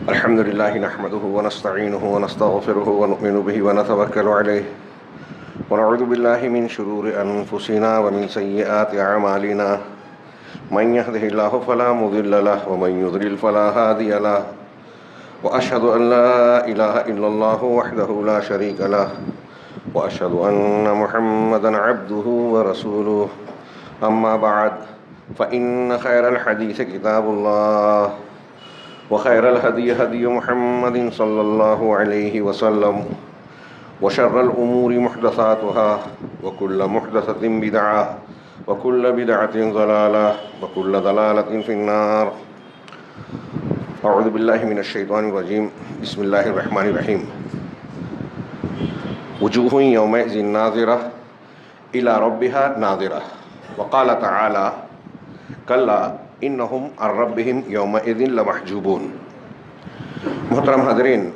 الحمد لله نحمده ونستعينه ونستغفره ونؤمن به ونتوكل عليه ونعوذ بالله من شرور أنفسنا ومن سيئات أعمالنا من يهده الله فلا مضل له ومن يضلل فلا هادي له وأشهد أن لا إله إلا الله وحده لا شريك له وأشهد أن محمدا عبده ورسوله أما بعد فإن خير الحديث كتاب الله وخير الهدي هدي محمد صلى الله عليه وسلم وشر الأمور محدثاتها وكل محدثة بدعة وكل بدعة ضلالة وكل ضلالة في النار. أعوذ بالله من الشيطان الرجيم. بسم الله الرحمن الرحيم. وجوه يومئذ ناظرة إلى ربها ناظرة وقال تعالى كلا انہم عن ربہم یومئذ لمحجوبون. محترم حاضرین،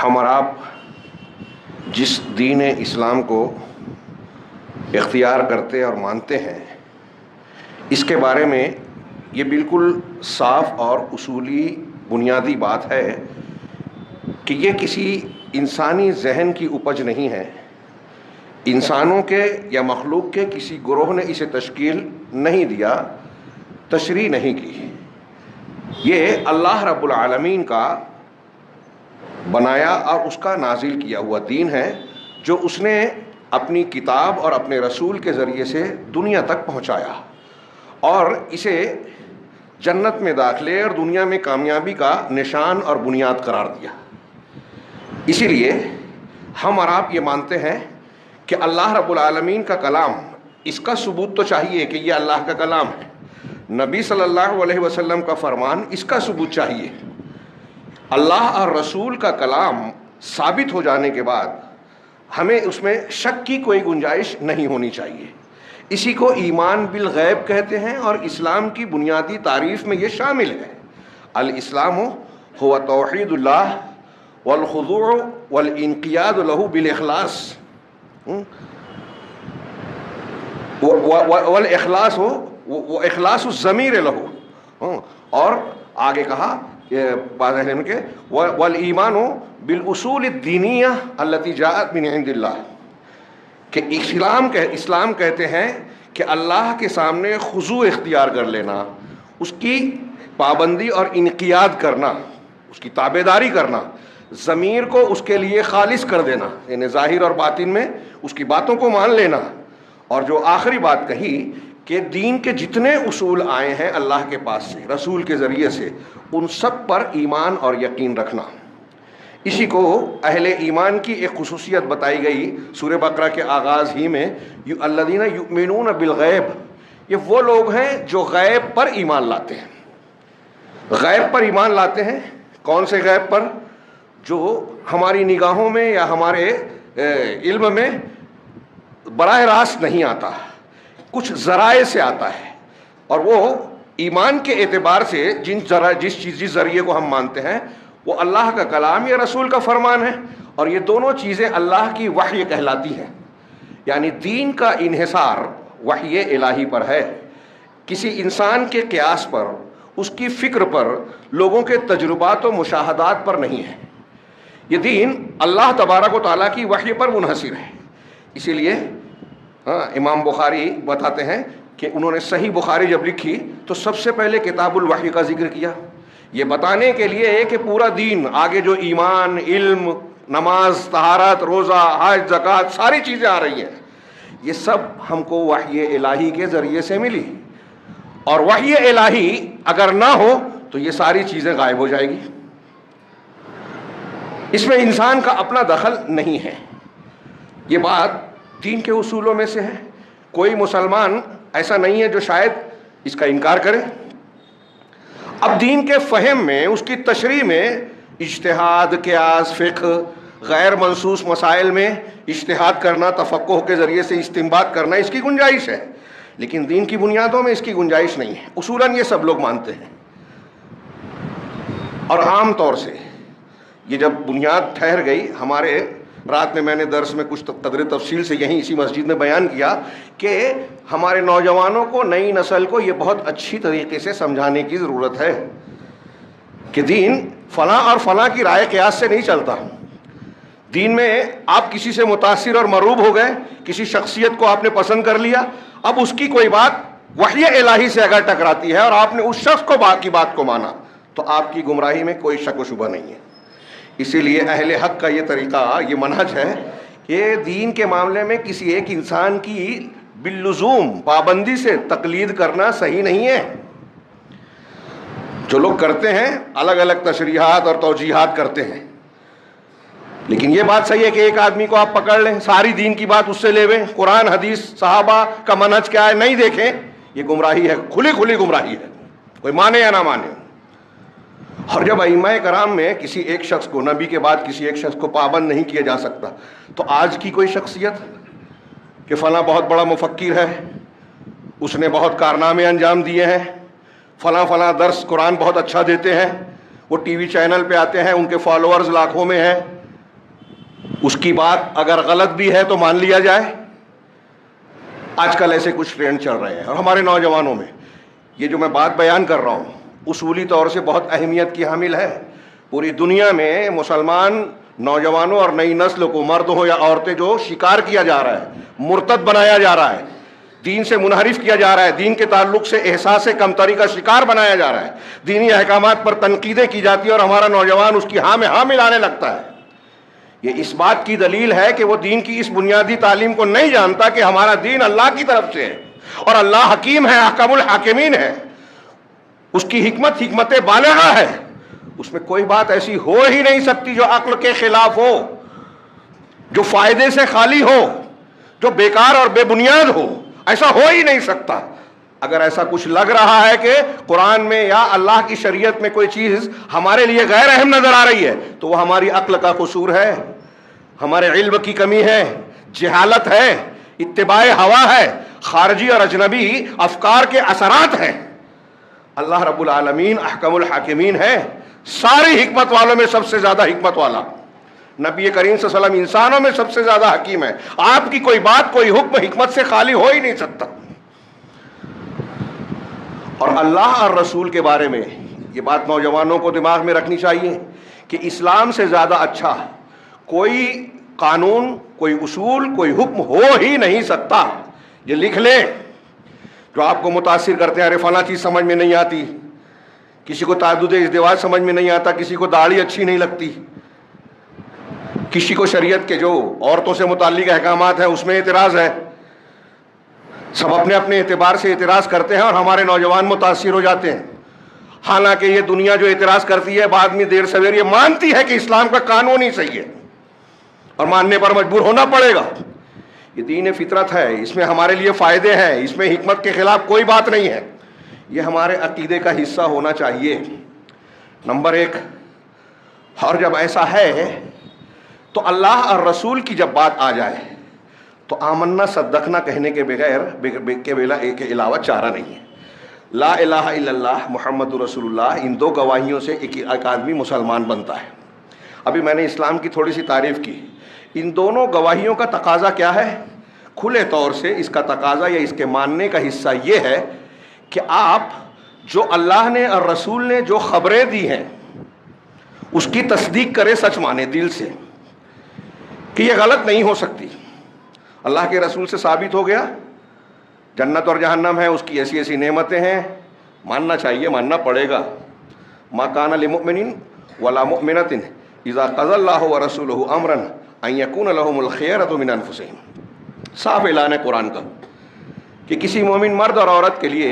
ہم اور آپ جس دین اسلام کو اختیار کرتے اور مانتے ہیں، اس کے بارے میں یہ بالکل صاف اور اصولی بنیادی بات ہے کہ یہ کسی انسانی ذہن کی اپج نہیں ہے، انسانوں کے یا مخلوق کے کسی گروہ نے اسے تشکیل نہیں دیا، تشریح نہیں کی. یہ اللہ رب العالمین کا بنایا اور اس کا نازل کیا ہوا دین ہے، جو اس نے اپنی کتاب اور اپنے رسول کے ذریعے سے دنیا تک پہنچایا اور اسے جنت میں داخلے اور دنیا میں کامیابی کا نشان اور بنیاد قرار دیا. اسی لیے ہم اور آپ یہ مانتے ہیں کہ اللہ رب العالمین کا کلام، اس کا ثبوت تو چاہیے کہ یہ اللہ کا کلام ہے. نبی صلی اللہ علیہ وسلم کا فرمان، اس کا ثبوت چاہیے. اللہ اور رسول کا کلام ثابت ہو جانے کے بعد ہمیں اس میں شک کی کوئی گنجائش نہیں ہونی چاہیے. اسی کو ایمان بالغیب کہتے ہیں اور اسلام کی بنیادی تعریف میں یہ شامل ہے. الاسلام هو توحید اللہ والخضوع والانقیاد له بالاخلاص والاخلاص ہو وہ اخلاص الضمیر لہو. اور آگے کہا میں کہ والایمان بالاصول الدینیہ التی جاءت من عند اللہ، کہ اسلام کہتے ہیں کہ اللہ کے سامنے خضوع اختیار کر لینا، اس کی پابندی اور انقیاد کرنا، اس کی تابعداری کرنا، ضمیر کو اس کے لیے خالص کر دینا، یعنی ظاہر اور باطن میں اس کی باتوں کو مان لینا. اور جو آخری بات کہی کہ دین کے جتنے اصول آئے ہیں اللہ کے پاس سے، رسول کے ذریعے سے، ان سب پر ایمان اور یقین رکھنا. اسی کو اہل ایمان کی ایک خصوصیت بتائی گئی سورہ بقرہ کے آغاز ہی میں، الذین یؤمنون بالغیب. یہ وہ لوگ ہیں جو غیب پر ایمان لاتے ہیں. غیب پر ایمان لاتے ہیں. کون سے غیب پر؟ جو ہماری نگاہوں میں یا ہمارے علم میں براہ راست نہیں آتا، کچھ ذرائع سے آتا ہے. اور وہ ایمان کے اعتبار سے جس ذریعے کو ہم مانتے ہیں وہ اللہ کا کلام یا رسول کا فرمان ہے. اور یہ دونوں چیزیں اللہ کی وحی کہلاتی ہیں. یعنی دین کا انحصار وحی الہی پر ہے، کسی انسان کے قیاس پر، اس کی فکر پر، لوگوں کے تجربات و مشاہدات پر نہیں ہے. یہ دین اللہ تبارک و تعالیٰ کی وحی پر منحصر ہے. اسی لیے امام بخاری بتاتے ہیں کہ انہوں نے صحیح بخاری جب لکھی تو سب سے پہلے کتاب الوحی کا ذکر کیا، یہ بتانے کے لیے کہ پورا دین آگے جو ایمان، علم، نماز، طہارت، روزہ، حج، زکوٰۃ، ساری چیزیں آ رہی ہیں، یہ سب ہم کو وحی الہی کے ذریعے سے ملی. اور وحی الہی اگر نہ ہو تو یہ ساری چیزیں غائب ہو جائے گی. اس میں انسان کا اپنا دخل نہیں ہے. یہ بات دین کے اصولوں میں سے ہے. کوئی مسلمان ایسا نہیں ہے جو شاید اس کا انکار کرے. اب دین کے فہم میں، اس کی تشریح میں اجتہاد، قیاس، فقہ، غیر منصوص مسائل میں اجتہاد کرنا، تفقہ کے ذریعے سے استنباط کرنا، اس کی گنجائش ہے. لیکن دین کی بنیادوں میں اس کی گنجائش نہیں ہے. اصولاً یہ سب لوگ مانتے ہیں. اور عام طور سے یہ جب بنیاد ٹھہر گئی، ہمارے رات میں نے درس میں کچھ قدر تفصیل سے یہیں اسی مسجد میں بیان کیا کہ ہمارے نوجوانوں کو، نئی نسل کو یہ بہت اچھی طریقے سے سمجھانے کی ضرورت ہے کہ دین فلاں اور فلاں کی رائے قیاس سے نہیں چلتا. دین میں آپ کسی سے متاثر اور مروب ہو گئے، کسی شخصیت کو آپ نے پسند کر لیا، اب اس کی کوئی بات وحی الہی سے اگر ٹکراتی ہے اور آپ نے اس شخص کو کی بات کو مانا تو آپ کی گمراہی میں کوئی شک و شبہ نہیں ہے. اسی لیے اہل حق کا یہ طریقہ، یہ منہج ہے کہ دین کے معاملے میں کسی ایک انسان کی باللزوم پابندی سے تقلید کرنا صحیح نہیں ہے. جو لوگ کرتے ہیں الگ الگ تشریحات اور توجیحات کرتے ہیں، لیکن یہ بات صحیح ہے کہ ایک آدمی کو آپ پکڑ لیں، ساری دین کی بات اس سے لے لیں، قرآن حدیث صحابہ کا منہج کیا ہے نہیں دیکھیں، یہ گمراہی ہے، کھلی کھلی گمراہی ہے، کوئی مانے یا نہ مانے. اور جب ائمہ کرام میں کسی ایک شخص کو، نبی کے بعد کسی ایک شخص کو پابند نہیں کیا جا سکتا، تو آج کی کوئی شخصیت کہ فلاں بہت بڑا مفکر ہے، اس نے بہت کارنامے انجام دیے ہیں، فلاں فلاں درس قرآن بہت اچھا دیتے ہیں، وہ ٹی وی چینل پہ آتے ہیں، ان کے فالوورز لاکھوں میں ہیں، اس کی بات اگر غلط بھی ہے تو مان لیا جائے. آج کل ایسے کچھ ٹرینڈ چل رہے ہیں اور ہمارے نوجوانوں میں یہ جو میں بات بیان کر رہا ہوں اصولی طور سے بہت اہمیت کی حامل ہے. پوری دنیا میں مسلمان نوجوانوں اور نئی نسل کو، مرد ہو یا عورتیں، جو شکار کیا جا رہا ہے، مرتد بنایا جا رہا ہے، دین سے منحرف کیا جا رہا ہے، دین کے تعلق سے احساس کمتری کا شکار بنایا جا رہا ہے، دینی احکامات پر تنقیدیں کی جاتی ہیں اور ہمارا نوجوان اس کی ہاں میں ہاں ملانے لگتا ہے. یہ اس بات کی دلیل ہے کہ وہ دین کی اس بنیادی تعلیم کو نہیں جانتا کہ ہمارا دین اللہ کی طرف سے ہے اور اللہ حکیم ہے، احکم الحاکمین ہے، اس کی حکمت حکمت بالغہ ہے، اس میں کوئی بات ایسی ہو ہی نہیں سکتی جو عقل کے خلاف ہو، جو فائدے سے خالی ہو، جو بیکار اور بے بنیاد ہو. ایسا ہو ہی نہیں سکتا. اگر ایسا کچھ لگ رہا ہے کہ قرآن میں یا اللہ کی شریعت میں کوئی چیز ہمارے لیے غیر اہم نظر آ رہی ہے تو وہ ہماری عقل کا قصور ہے، ہمارے علم کی کمی ہے، جہالت ہے، اتباع ہوا ہے، خارجی اور اجنبی افکار کے اثرات ہیں. اللہ رب العالمین احکم الحاکمین ہے، ساری حکمت والوں میں سب سے زیادہ حکمت والا. نبی کریم صلی اللہ علیہ وسلم انسانوں میں سب سے زیادہ حکیم ہے. آپ کی کوئی بات، کوئی حکم حکمت سے خالی ہو ہی نہیں سکتا. اور اللہ اور رسول کے بارے میں یہ بات نوجوانوں کو دماغ میں رکھنی چاہیے کہ اسلام سے زیادہ اچھا کوئی قانون، کوئی اصول، کوئی حکم ہو ہی نہیں سکتا. یہ لکھ لیں. جو آپ کو متاثر کرتے ہیں، ارے فلاں چیز سمجھ میں نہیں آتی، کسی کو تعدد ازدواج سمجھ میں نہیں آتا، کسی کو داڑھی اچھی نہیں لگتی، کسی کو شریعت کے جو عورتوں سے متعلق احکامات ہیں اس میں اعتراض ہے. سب اپنے اپنے اعتبار سے اعتراض کرتے ہیں اور ہمارے نوجوان متاثر ہو جاتے ہیں. حالانکہ یہ دنیا جو اعتراض کرتی ہے بعد میں دیر سویر یہ مانتی ہے کہ اسلام کا قانون ہی صحیح ہے اور ماننے پر مجبور ہونا پڑے گا. یہ دین فطرت ہے، اس میں ہمارے لیے فائدے ہیں، اس میں حکمت کے خلاف کوئی بات نہیں ہے. یہ ہمارے عقیدے کا حصہ ہونا چاہیے، نمبر ایک. اور جب ایسا ہے تو اللہ اور رسول کی جب بات آ جائے تو آمنا صدقنا کہنے کے بغیر کے علاوہ چارہ نہیں ہے. لا الہ الا اللہ محمد رسول اللہ، ان دو گواہیوں سے ایک آدمی مسلمان بنتا ہے. ابھی میں نے اسلام کی تھوڑی سی تعریف کی. ان دونوں گواہیوں کا تقاضا کیا ہے؟ کھلے طور سے اس کا تقاضا یا اس کے ماننے کا حصہ یہ ہے کہ آپ جو اللہ نے اور رسول نے جو خبریں دی ہیں اس کی تصدیق کرے، سچ مانے دل سے کہ یہ غلط نہیں ہو سکتی. اللہ کے رسول سے ثابت ہو گیا جنت اور جہنم ہے، اس کی ایسی ایسی نعمتیں ہیں، ماننا چاہیے، ماننا پڑے گا. ما کان لمؤمن ولا مؤمنۃ اذا قضى الله ورسوله امرا ان يكون لهم الخيرۃ من انفسهم. صاف اعلان ہے قرآن کا کہ کسی مومن مرد اور عورت کے لیے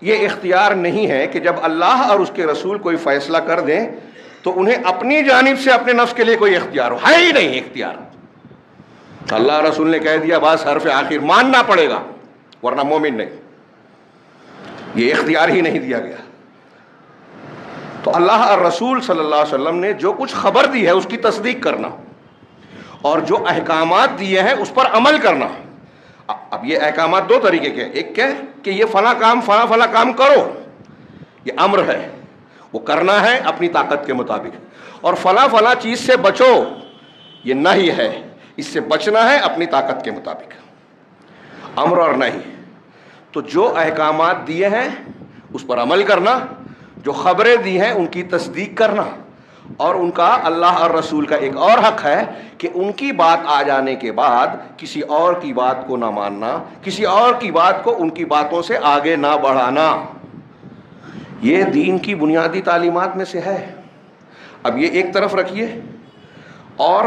یہ اختیار نہیں ہے کہ جب اللہ اور اس کے رسول کوئی فیصلہ کر دیں تو انہیں اپنی جانب سے اپنے نفس کے لیے کوئی اختیار ہو. ہے ہی نہیں اختیار. اللہ رسول نے کہہ دیا، بس حرف آخر، ماننا پڑے گا، ورنہ مومن نہیں. یہ اختیار ہی نہیں دیا گیا. تو اللہ اور رسول صلی اللہ علیہ وسلم نے جو کچھ خبر دی ہے اس کی تصدیق کرنا اور جو احکامات دیے ہیں اس پر عمل کرنا. اب یہ احکامات دو طریقے کے، ایک کہ یہ فلاں کام فلاں فلاں کام کرو، یہ امر ہے، وہ کرنا ہے اپنی طاقت کے مطابق، اور فلاں فلاں چیز سے بچو، یہ نہی ہے، اس سے بچنا ہے اپنی طاقت کے مطابق. امر اور نہیں. تو جو احکامات دیے ہیں اس پر عمل کرنا، جو خبریں دی ہیں ان کی تصدیق کرنا، اور ان کا اللہ اور رسول کا ایک اور حق ہے کہ ان کی بات آ جانے کے بعد کسی اور کی بات کو نہ ماننا، کسی اور کی بات کو ان کی باتوں سے آگے نہ بڑھانا۔ یہ دین کی بنیادی تعلیمات میں سے ہے۔ اب یہ ایک طرف رکھیے، اور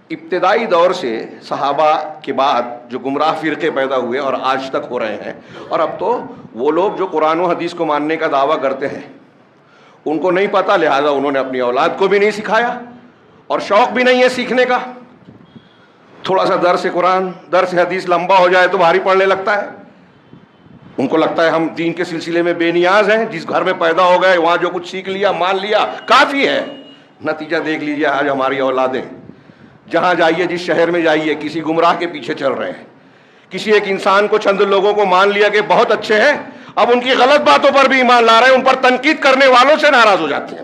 ابتدائی دور سے صحابہ کے بعد جو گمراہ فرقے پیدا ہوئے اور آج تک ہو رہے ہیں، اور اب تو وہ لوگ جو قرآن و حدیث کو ماننے کا دعویٰ کرتے ہیں ان کو نہیں پتہ، لہذا انہوں نے اپنی اولاد کو بھی نہیں سکھایا، اور شوق بھی نہیں ہے سیکھنے کا۔ تھوڑا سا درس قرآن، درس حدیث لمبا ہو جائے تو بھاری پڑنے لگتا ہے۔ ان کو لگتا ہے ہم دین کے سلسلے میں بے نیاز ہیں، جس گھر میں پیدا ہو گئے وہاں جو کچھ سیکھ لیا، مان لیا، کافی ہے۔ نتیجہ دیکھ لیجیے آج ہماری اولادیں جہاں جائیے، جس شہر میں جائیے، کسی گمراہ کے پیچھے چل رہے ہیں۔ کسی ایک انسان کو، چند لوگوں کو مان لیا کہ بہت اچھے ہیں، اب ان کی غلط باتوں پر بھی ایمان لا رہے ہیں، ان پر تنقید کرنے والوں سے ناراض ہو جاتے ہیں،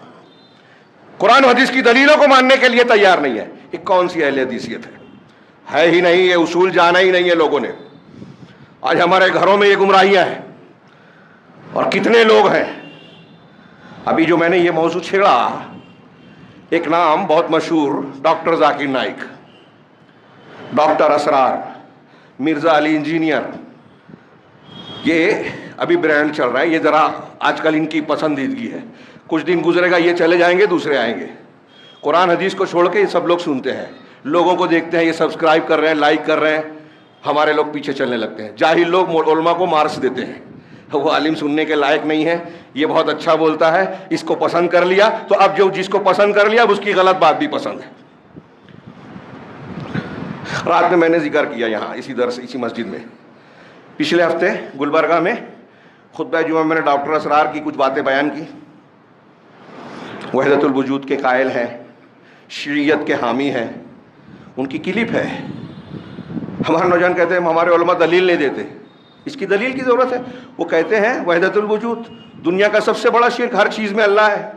قرآن و حدیث کی دلیلوں کو ماننے کے لیے تیار نہیں ہے۔ یہ کون سی اہل حدیثیت ہے ہی نہیں، یہ اصول جانا ہی نہیں ہے لوگوں نے۔ آج ہمارے گھروں میں یہ گمراہیاں ہیں، اور کتنے لوگ ہیں۔ ابھی جو میں نے یہ موضوع چھیڑا، ایک نام بہت مشہور، ڈاکٹر ذاکر نائک، ڈاکٹر اسرار، مرزا علی انجینئر، یہ ابھی برانڈ چل رہا ہے۔ یہ ذرا آج کل ان کی پسندیدگی ہے، کچھ دن گزرے گا یہ چلے جائیں گے، دوسرے آئیں گے۔ قرآن حدیث کو چھوڑ کے یہ سب لوگ سنتے ہیں، لوگوں کو دیکھتے ہیں، یہ سبسکرائب کر رہے ہیں، لائک کر رہے ہیں، ہمارے لوگ پیچھے چلنے لگتے ہیں۔ جاہل لوگ علماء کو مارکس دیتے ہیں، وہ عالم سننے کے لائق نہیں ہے، یہ بہت اچھا بولتا ہے، اس کو پسند کر لیا، تو اب جو جس کو پسند کر لیا اب اس کی غلط بات بھی پسند ہے۔ رات میں نے ذکر کیا یہاں اسی درس، اسی مسجد میں، پچھلے ہفتے گلبرگہ میں خطبہ جمعہ میں نے ڈاکٹر اسرار کی کچھ باتیں بیان کی۔ وحدت الوجود کے قائل ہیں، شیعیت کے حامی ہیں، ان کی کلپ ہے۔ ہمارے نوجوان کہتے ہیں ہمارے علماء دلیل نہیں دیتے، اس کی دلیل کی ضرورت ہے۔ وہ کہتے ہیں وحدت الوجود دنیا کا سب سے بڑا شرک، ہر چیز میں اللہ ہے۔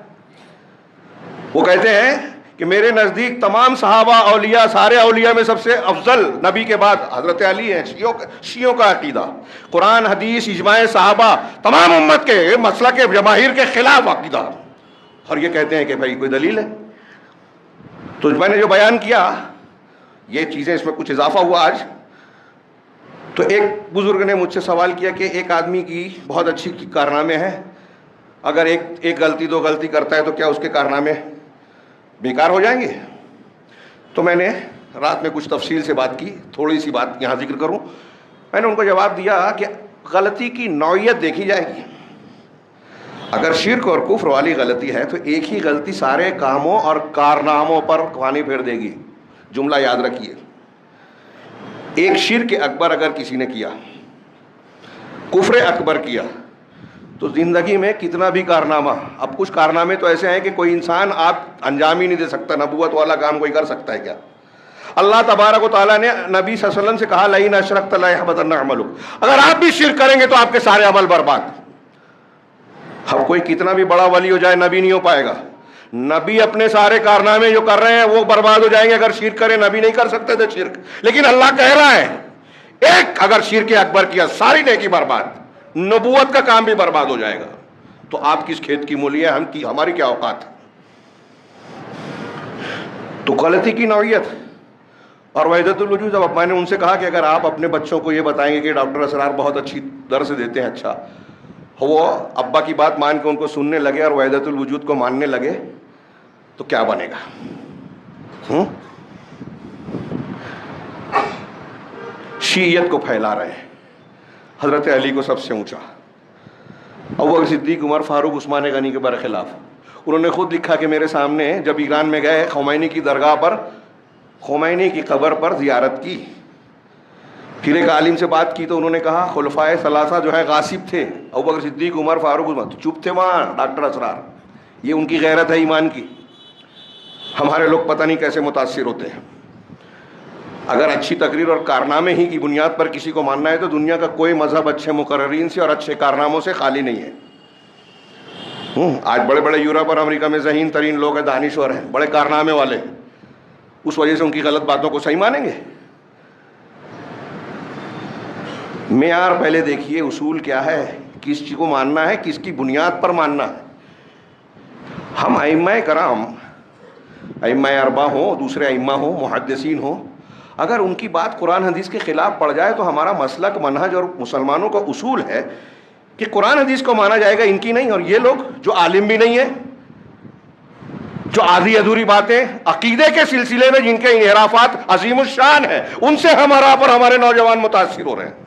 وہ کہتے ہیں کہ میرے نزدیک تمام صحابہ، اولیاء، سارے اولیاء میں سب سے افضل نبی کے بعد حضرت علی ہیں۔ شیعوں کا عقیدہ قرآن حدیث اجماع صحابہ تمام امت کے مسلک جماہیر کے خلاف عقیدہ، اور یہ کہتے ہیں کہ بھائی کوئی دلیل ہے؟ تو میں نے جو بیان کیا یہ چیزیں، اس میں کچھ اضافہ ہوا آج۔ تو ایک بزرگ نے مجھ سے سوال کیا کہ ایک آدمی کی بہت اچھی کارنامے ہیں، اگر ایک غلطی دو غلطی کرتا ہے تو کیا اس کے کارنامے بیکار ہو جائیں گے؟ تو میں نے رات میں کچھ تفصیل سے بات کی، تھوڑی سی بات یہاں ذکر کروں۔ میں نے ان کو جواب دیا کہ غلطی کی نوعیت دیکھی جائے گی۔ اگر شرک اور کفر والی غلطی ہے تو ایک ہی غلطی سارے کاموں اور کارناموں پر پانی پھیر دے گی۔ جملہ یاد رکھیے، ایک شرک اکبر اگر کسی نے کیا، کفر اکبر کیا، تو زندگی میں کتنا بھی کارنامہ، اب کچھ کارنامے تو ایسے ہیں کہ کوئی انسان آپ انجام ہی نہیں دے سکتا، نبوت والا کام کوئی کر سکتا ہے کیا؟ اللہ تبارک و تعالیٰ نے نبی صلی اللہ علیہ وسلم سے کہا لئن اشرکت لیحبطن عملک، اگر آپ بھی شرک کریں گے تو آپ کے سارے عمل برباد۔ اب کوئی کتنا بھی بڑا ولی ہو جائے نبی نہیں ہو پائے گا۔ نبی اپنے سارے کارنامے جو کر رہے ہیں وہ برباد ہو جائیں گے اگر شرک کرے۔ نبی نہیں کر سکتے تھے شرک، لیکن اللہ کہہ رہا ہے ایک اگر شرک اکبر کیا ساری نیکی برباد، نبوت کا کام بھی برباد ہو جائے گا۔ تو آپ کس کھیت کی مولی ہے، ہماری کیا اوقات ہے؟ تو غلطی کی نوعیت اور وحدت الوجود۔ اب میں نے ان سے کہا کہ اگر آپ اپنے بچوں کو یہ بتائیں گے کہ ڈاکٹر اسرار بہت اچھی درس دیتے ہیں، اچھا، وہ ابا کی بات مان کے ان کو سننے لگے اور وحدت الوجود کو ماننے لگے تو کیا بنے گا؟ شیعیت کو پھیلا رہے ہیں، حضرت علی کو سب سے اونچا، ابوبکر صدیق، عمر فاروق، عثمان غنی کے برخلاف۔ انہوں نے خود لکھا کہ میرے سامنے جب ایران میں گئے، خمینی کی درگاہ پر، خمینی کی قبر پر زیارت کی، پھر ایک عالم سے بات کی تو انہوں نے کہا خلفائے ثلاثہ جو ہے غاصب تھے، ابوبکر صدیق، عمر فاروق، عثمان، چپ تھے وہاں ڈاکٹر اسرار۔ یہ ان کی غیرت ہے ایمان کی۔ ہمارے لوگ پتہ نہیں کیسے متاثر ہوتے ہیں۔ اگر اچھی تقریر اور کارنامے ہی کی بنیاد پر کسی کو ماننا ہے تو دنیا کا کوئی مذہب اچھے مقررین سے اور اچھے کارناموں سے خالی نہیں ہے۔ آج بڑے بڑے یورپ اور امریکہ میں ذہین ترین لوگ ہیں، دانشور ہیں، بڑے کارنامے والے، اس وجہ سے ان کی غلط باتوں کو صحیح مانیں گے؟ معیار پہلے دیکھیے، اصول کیا ہے، کس چیز کو ماننا ہے، کس کی بنیاد پر ماننا ہے۔ ہم ائمہ کرام، ائمہ اربع ہوں، دوسرے ائمہ ہوں، محدثین ہوں، اگر ان کی بات قرآن حدیث کے خلاف پڑ جائے تو ہمارا مسلک، منہج اور مسلمانوں کا اصول ہے کہ قرآن حدیث کو مانا جائے گا، ان کی نہیں۔ اور یہ لوگ جو عالم بھی نہیں ہے، جو آدھی ادھوری باتیں عقیدے کے سلسلے میں جن کے انحرافات عظیم الشان ہیں، ان سے ہمارے نوجوان متاثر ہو رہے ہیں۔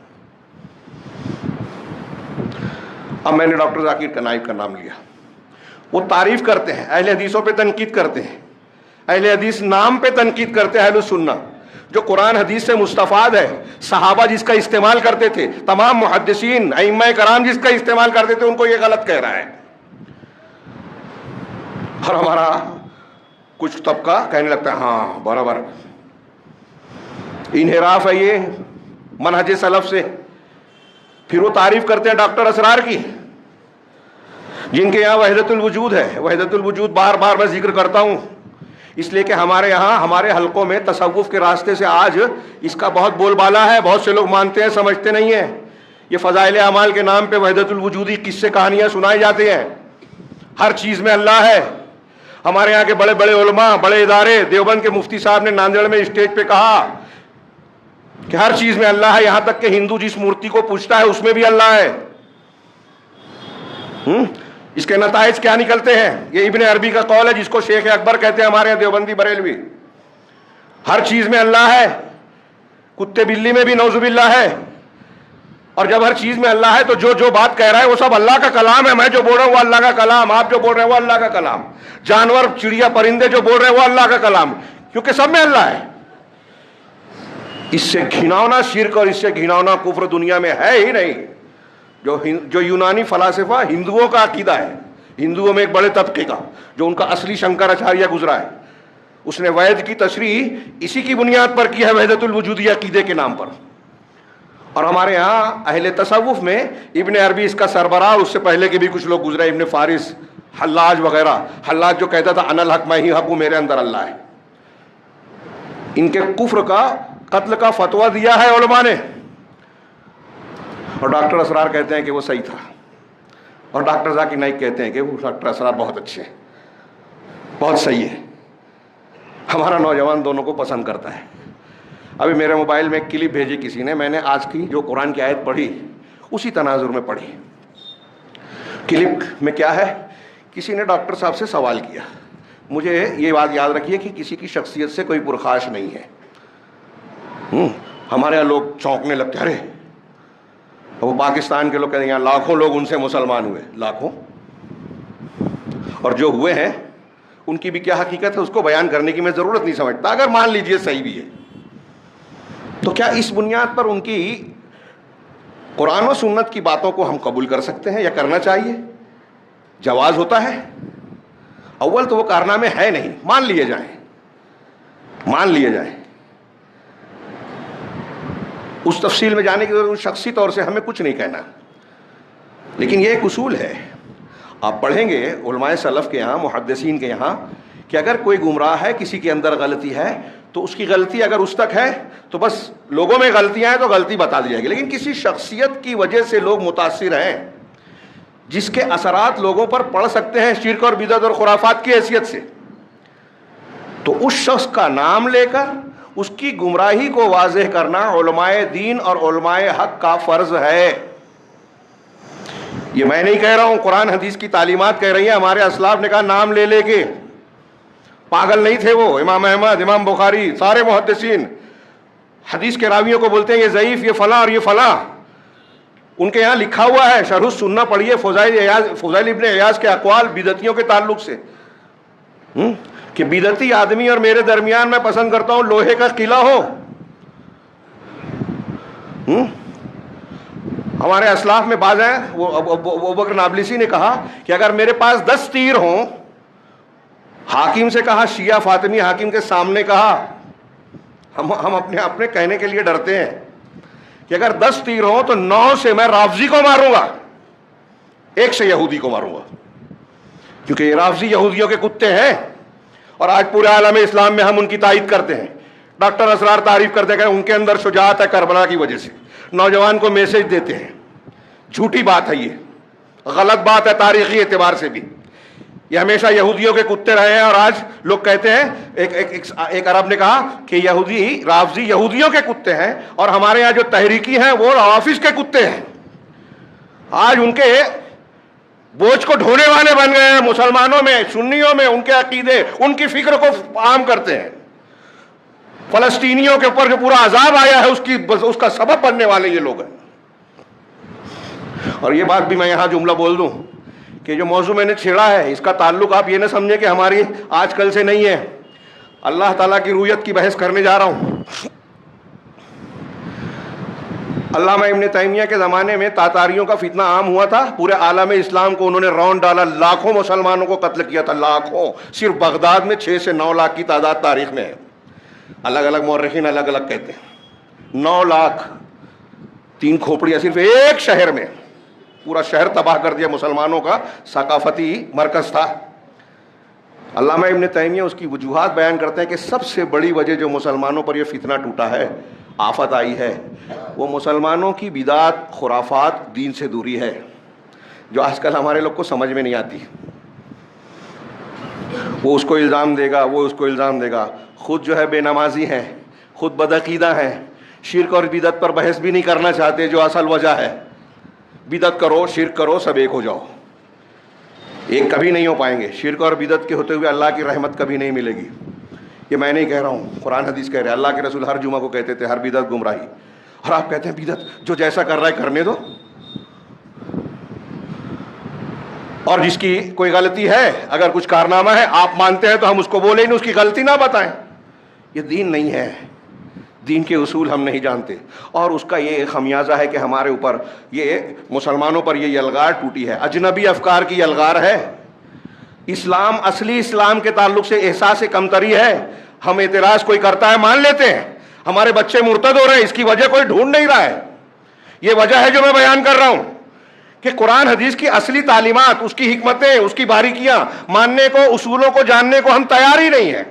اب میں نے ڈاکٹر ذاکر کا نائب کا نام لیا، وہ تعریف کرتے ہیں، اہل حدیثوں پہ تنقید کرتے ہیں، اہل حدیث نام پہ تنقید کرتے ہیں، اہل السنہ جو قرآن حدیث سے مستفاد ہے، صحابہ جس کا استعمال کرتے تھے، تمام محدثین ائمہ کرام جس کا استعمال کرتے تھے، ان کو یہ غلط کہہ رہا ہے۔ اور ہمارا کچھ طبقہ کہنے لگتا ہے ہاں برابر، انحراف ہے یہ منہج سلف سے۔ پھر وہ تعریف کرتے ہیں ڈاکٹر اسرار کی، جن کے یہاں وحدت الوجود ہے۔ وحدت الوجود بار بار میں ذکر کرتا ہوں اس لیے کہ ہمارے یہاں، ہمارے حلقوں میں تصوف کے راستے سے آج اس کا بہت بول بالا ہے، بہت سے لوگ مانتے ہیں، سمجھتے نہیں ہیں۔ یہ فضائل اعمال کے نام پہ وحدت الوجودی قصے کہانیاں سنائی جاتی ہیں، ہر چیز میں اللہ ہے۔ ہمارے یہاں کے بڑے بڑے علماء، بڑے ادارے، دیوبند کے مفتی صاحب نے ناندیڑ میں اسٹیج پہ کہا کہ ہر چیز میں اللہ ہے، یہاں تک کہ ہندو جس مورتی کو پوجتا ہے اس میں بھی اللہ ہے۔ اس کے نتائج کیا نکلتے ہیں؟ یہ ابن عربی کا قول ہے، جس کو شیخ اکبر کہتے ہیں ہمارے یہاں دیوبندی بریلوی۔ ہر چیز میں اللہ ہے، کتے بلی میں بھی نعوذ باللہ ہے۔ اور جب ہر چیز میں اللہ ہے تو جو بات کہہ رہا ہے وہ سب اللہ کا کلام ہے۔ میں جو بول رہا ہوں وہ اللہ کا کلام، آپ جو بول رہے ہیں وہ اللہ کا کلام، جانور چڑیا پرندے جو بول رہے ہیں وہ اللہ کا کلام، کیونکہ سب میں اللہ ہے۔ اس سے گھناؤنا شرک اور اس سے گھناؤنا کفر دنیا میں ہے ہی نہیں۔ جو یونانی فلاسفہ ہندوؤں کا عقیدہ ہے، ہندوؤں میں ایک بڑے طبقے کا، جو ان کا اصلی شنکراچاریہ گزرا ہے، اس نے وید کی تشریح اسی کی بنیاد پر کی ہے، وحدت الوجودی عقیدے کے نام پر۔ اور ہمارے ہاں اہل تصوف میں ابن عربی اس کا سربراہ، اس سے پہلے کے بھی کچھ لوگ گزرے، ابن فارس، حلاج وغیرہ۔ حلاج جو کہتا تھا انا الحق، میں ہی حق ہوں، میرے اندر اللہ ہے۔ ان کے کفر کا، قتل کا فتویٰ دیا ہے علماء نے، اور ڈاکٹر اسرار کہتے ہیں کہ وہ صحیح تھا، اور ڈاکٹر ذاکر نائک کہتے ہیں کہ وہ ڈاکٹر اسرار بہت اچھے ہیں، بہت صحیح ہے۔ ہمارا نوجوان دونوں کو پسند کرتا ہے۔ ابھی میرے موبائل میں ایک کلپ بھیجی کسی نے، میں نے آج کی جو قرآن کی آیت پڑھی اسی تناظر میں پڑھی۔ کلپ میں کیا ہے، کسی نے ڈاکٹر صاحب سے سوال کیا، مجھے یہ بات یاد رکھیے کہ کسی کی شخصیت سے کوئی پرخاش نہیں ہے۔ ہمارے یہاں لوگ چونکنے لگتے ہیں، ارے وہ پاکستان کے لوگ کہتے ہیں یہاں لاکھوں لوگ ان سے مسلمان ہوئے، لاکھوں، اور جو ہوئے ہیں ان کی بھی کیا حقیقت ہے اس کو بیان کرنے کی میں ضرورت نہیں سمجھتا، اگر مان لیجئے صحیح بھی ہے تو کیا اس بنیاد پر ان کی قرآن و سنت کی باتوں کو ہم قبول کر سکتے ہیں یا کرنا چاہیے؟ جواز ہوتا ہے؟ اول تو وہ کارنامے ہے نہیں، مان لیے جائیں، مان لیے جائیں، اس تفصیل میں جانے کی ضرورت، شخصی طور سے ہمیں کچھ نہیں کہنا، لیکن یہ ایک اصول ہے۔ آپ پڑھیں گے علماء سلف کے یہاں، محدثین کے یہاں، کہ اگر کوئی گمراہ ہے، کسی کے اندر غلطی ہے تو اس کی غلطی اگر اس تک ہے تو بس لوگوں میں غلطیاں ہیں تو غلطی بتا دی جائے گی، لیکن کسی شخصیت کی وجہ سے لوگ متاثر ہیں جس کے اثرات لوگوں پر پڑ سکتے ہیں شرک اور بدعت اور خرافات کی حیثیت سے، تو اس شخص کا نام لے کر اس کی گمراہی کو واضح کرنا علماء دین اور علماء حق کا فرض ہے۔ یہ میں نہیں کہہ رہا ہوں، قرآن حدیث کی تعلیمات کہہ رہی ہیں، ہمارے اسلاف نے کہا نام لے لے کے، پاگل نہیں تھے وہ، امام احمد، امام بخاری، سارے محدثین حدیث کے راویوں کو بولتے ہیں یہ ضعیف، یہ فلاں اور یہ فلاں۔ ان کے یہاں لکھا ہوا ہے، شرح السنہ پڑھیے، فضائل ابن عیاض کے اقوال بدعتیوں کے تعلق سے، کہ بدعتی آدمی اور میرے درمیان میں پسند کرتا ہوں لوہے کا قلعہ ہو۔ ہمارے اسلاف میں بعض ہیں، وہ ابو بکر نابلسی نے کہا کہ اگر میرے پاس 10 تیر ہوں، حاکم سے کہا، شیعہ فاطمی حاکم کے سامنے کہا، ہم اپنے کہنے کے لیے ڈرتے ہیں کہ اگر 10 تیر ہوں تو 9 سے میں رافضی کو ماروں گا، 1 سے یہودی کو ماروں گا، کیونکہ یہ رافضی یہودیوں کے کتے ہیں، اور آج پورے عالم اسلام میں ہم ان کی تائید کرتے ہیں۔ ڈاکٹر اسرار تعریف کرتے ہیں کہ ان کے اندر شجاعت ہے کربلا کی وجہ سے، نوجوان کو میسج دیتے ہیں، جھوٹی بات ہے، یہ غلط بات ہے تاریخی اعتبار سے بھی۔ یہ ہمیشہ یہودیوں کے کتے رہے ہیں، اور آج لوگ کہتے ہیں، ایک عرب نے کہا کہ یہودی رافضی یہودیوں کے کتے ہیں، اور ہمارے یہاں جو تحریکی ہیں وہ روافض کے کتے ہیں۔ آج ان کے بوجھ کو ڈھونے والے بن گئے ہیں، مسلمانوں میں، سنیوں میں، ان کے عقیدے، ان کی فکر کو عام کرتے ہیں۔ فلسطینیوں کے اوپر جو پورا عذاب آیا ہے اس کا سبب بننے والے یہ لوگ ہیں۔ اور یہ بات بھی میں یہاں جملہ بول دوں کہ جو موضوع میں نے چھیڑا ہے اس کا تعلق آپ یہ نہ سمجھیں کہ ہماری آج کل سے نہیں ہے، اللہ تعالیٰ کی رویت کی بحث کرنے جا رہا ہوں۔ علامہ ابن تیمیہ کے زمانے میں تاتاریوں کا فتنہ عام ہوا تھا، پورے عالم اسلام کو انہوں نے رون ڈالا، لاکھوں مسلمانوں کو قتل کیا تھا، لاکھوں۔ صرف بغداد میں 6 سے 9 لاکھ کی تعداد تاریخ میں ہے، الگ الگ مورخین الگ الگ کہتے ہیں۔ 9 لاکھ 3 کھوپڑیاں صرف ایک شہر میں، پورا شہر تباہ کر دیا، مسلمانوں کا ثقافتی مرکز تھا۔ علامہ ابن تیمیہ اس کی وجوہات بیان کرتے ہیں کہ سب سے بڑی وجہ جو مسلمانوں پر یہ فتنہ ٹوٹا ہے، آفت آئی ہے، وہ مسلمانوں کی بدعات، خرافات، دین سے دوری ہے، جو آج کل ہمارے لوگ کو سمجھ میں نہیں آتی۔ وہ اس کو الزام دے گا، وہ اس کو الزام دے گا، خود جو ہے بے نمازی ہیں، خود بدعقیدہ ہیں، شرک اور بدعت پر بحث بھی نہیں کرنا چاہتے جو اصل وجہ ہے۔ بدعت کرو، شرک کرو، سب ایک ہو جاؤ، ایک کبھی نہیں ہو پائیں گے۔ شرک اور بدعت کے ہوتے ہوئے اللہ کی رحمت کبھی نہیں ملے گی۔ یہ میں نہیں کہہ رہا ہوں، قرآن حدیث کہہ رہے ہیں، اللہ کے رسول ہر جمعہ کو کہتے تھے ہر بدعت گمراہی، اور آپ کہتے ہیں بدعت جو جیسا کر رہا ہے کرنے دو، اور جس کی کوئی غلطی ہے، اگر کچھ کارنامہ ہے آپ مانتے ہیں تو ہم اس کو بولیں نہیں، اس کی غلطی نہ بتائیں۔ یہ دین نہیں ہے، دین کے اصول ہم نہیں جانتے، اور اس کا یہ خمیازہ ہے کہ ہمارے اوپر، یہ مسلمانوں پر یہ یلغار ٹوٹی ہے، اجنبی افکار کی یلغار ہے۔ اسلام، اصلی اسلام کے تعلق سے احساس کمتری ہے، ہم اعتراض کوئی کرتا ہے مان لیتے ہیں، ہمارے بچے مرتد ہو رہے ہیں، اس کی وجہ کوئی ڈھونڈ نہیں رہا ہے۔ یہ وجہ ہے جو میں بیان کر رہا ہوں کہ قرآن حدیث کی اصلی تعلیمات، اس کی حکمتیں، اس کی باریکیاں ماننے کو، اصولوں کو جاننے کو ہم تیار ہی نہیں ہیں۔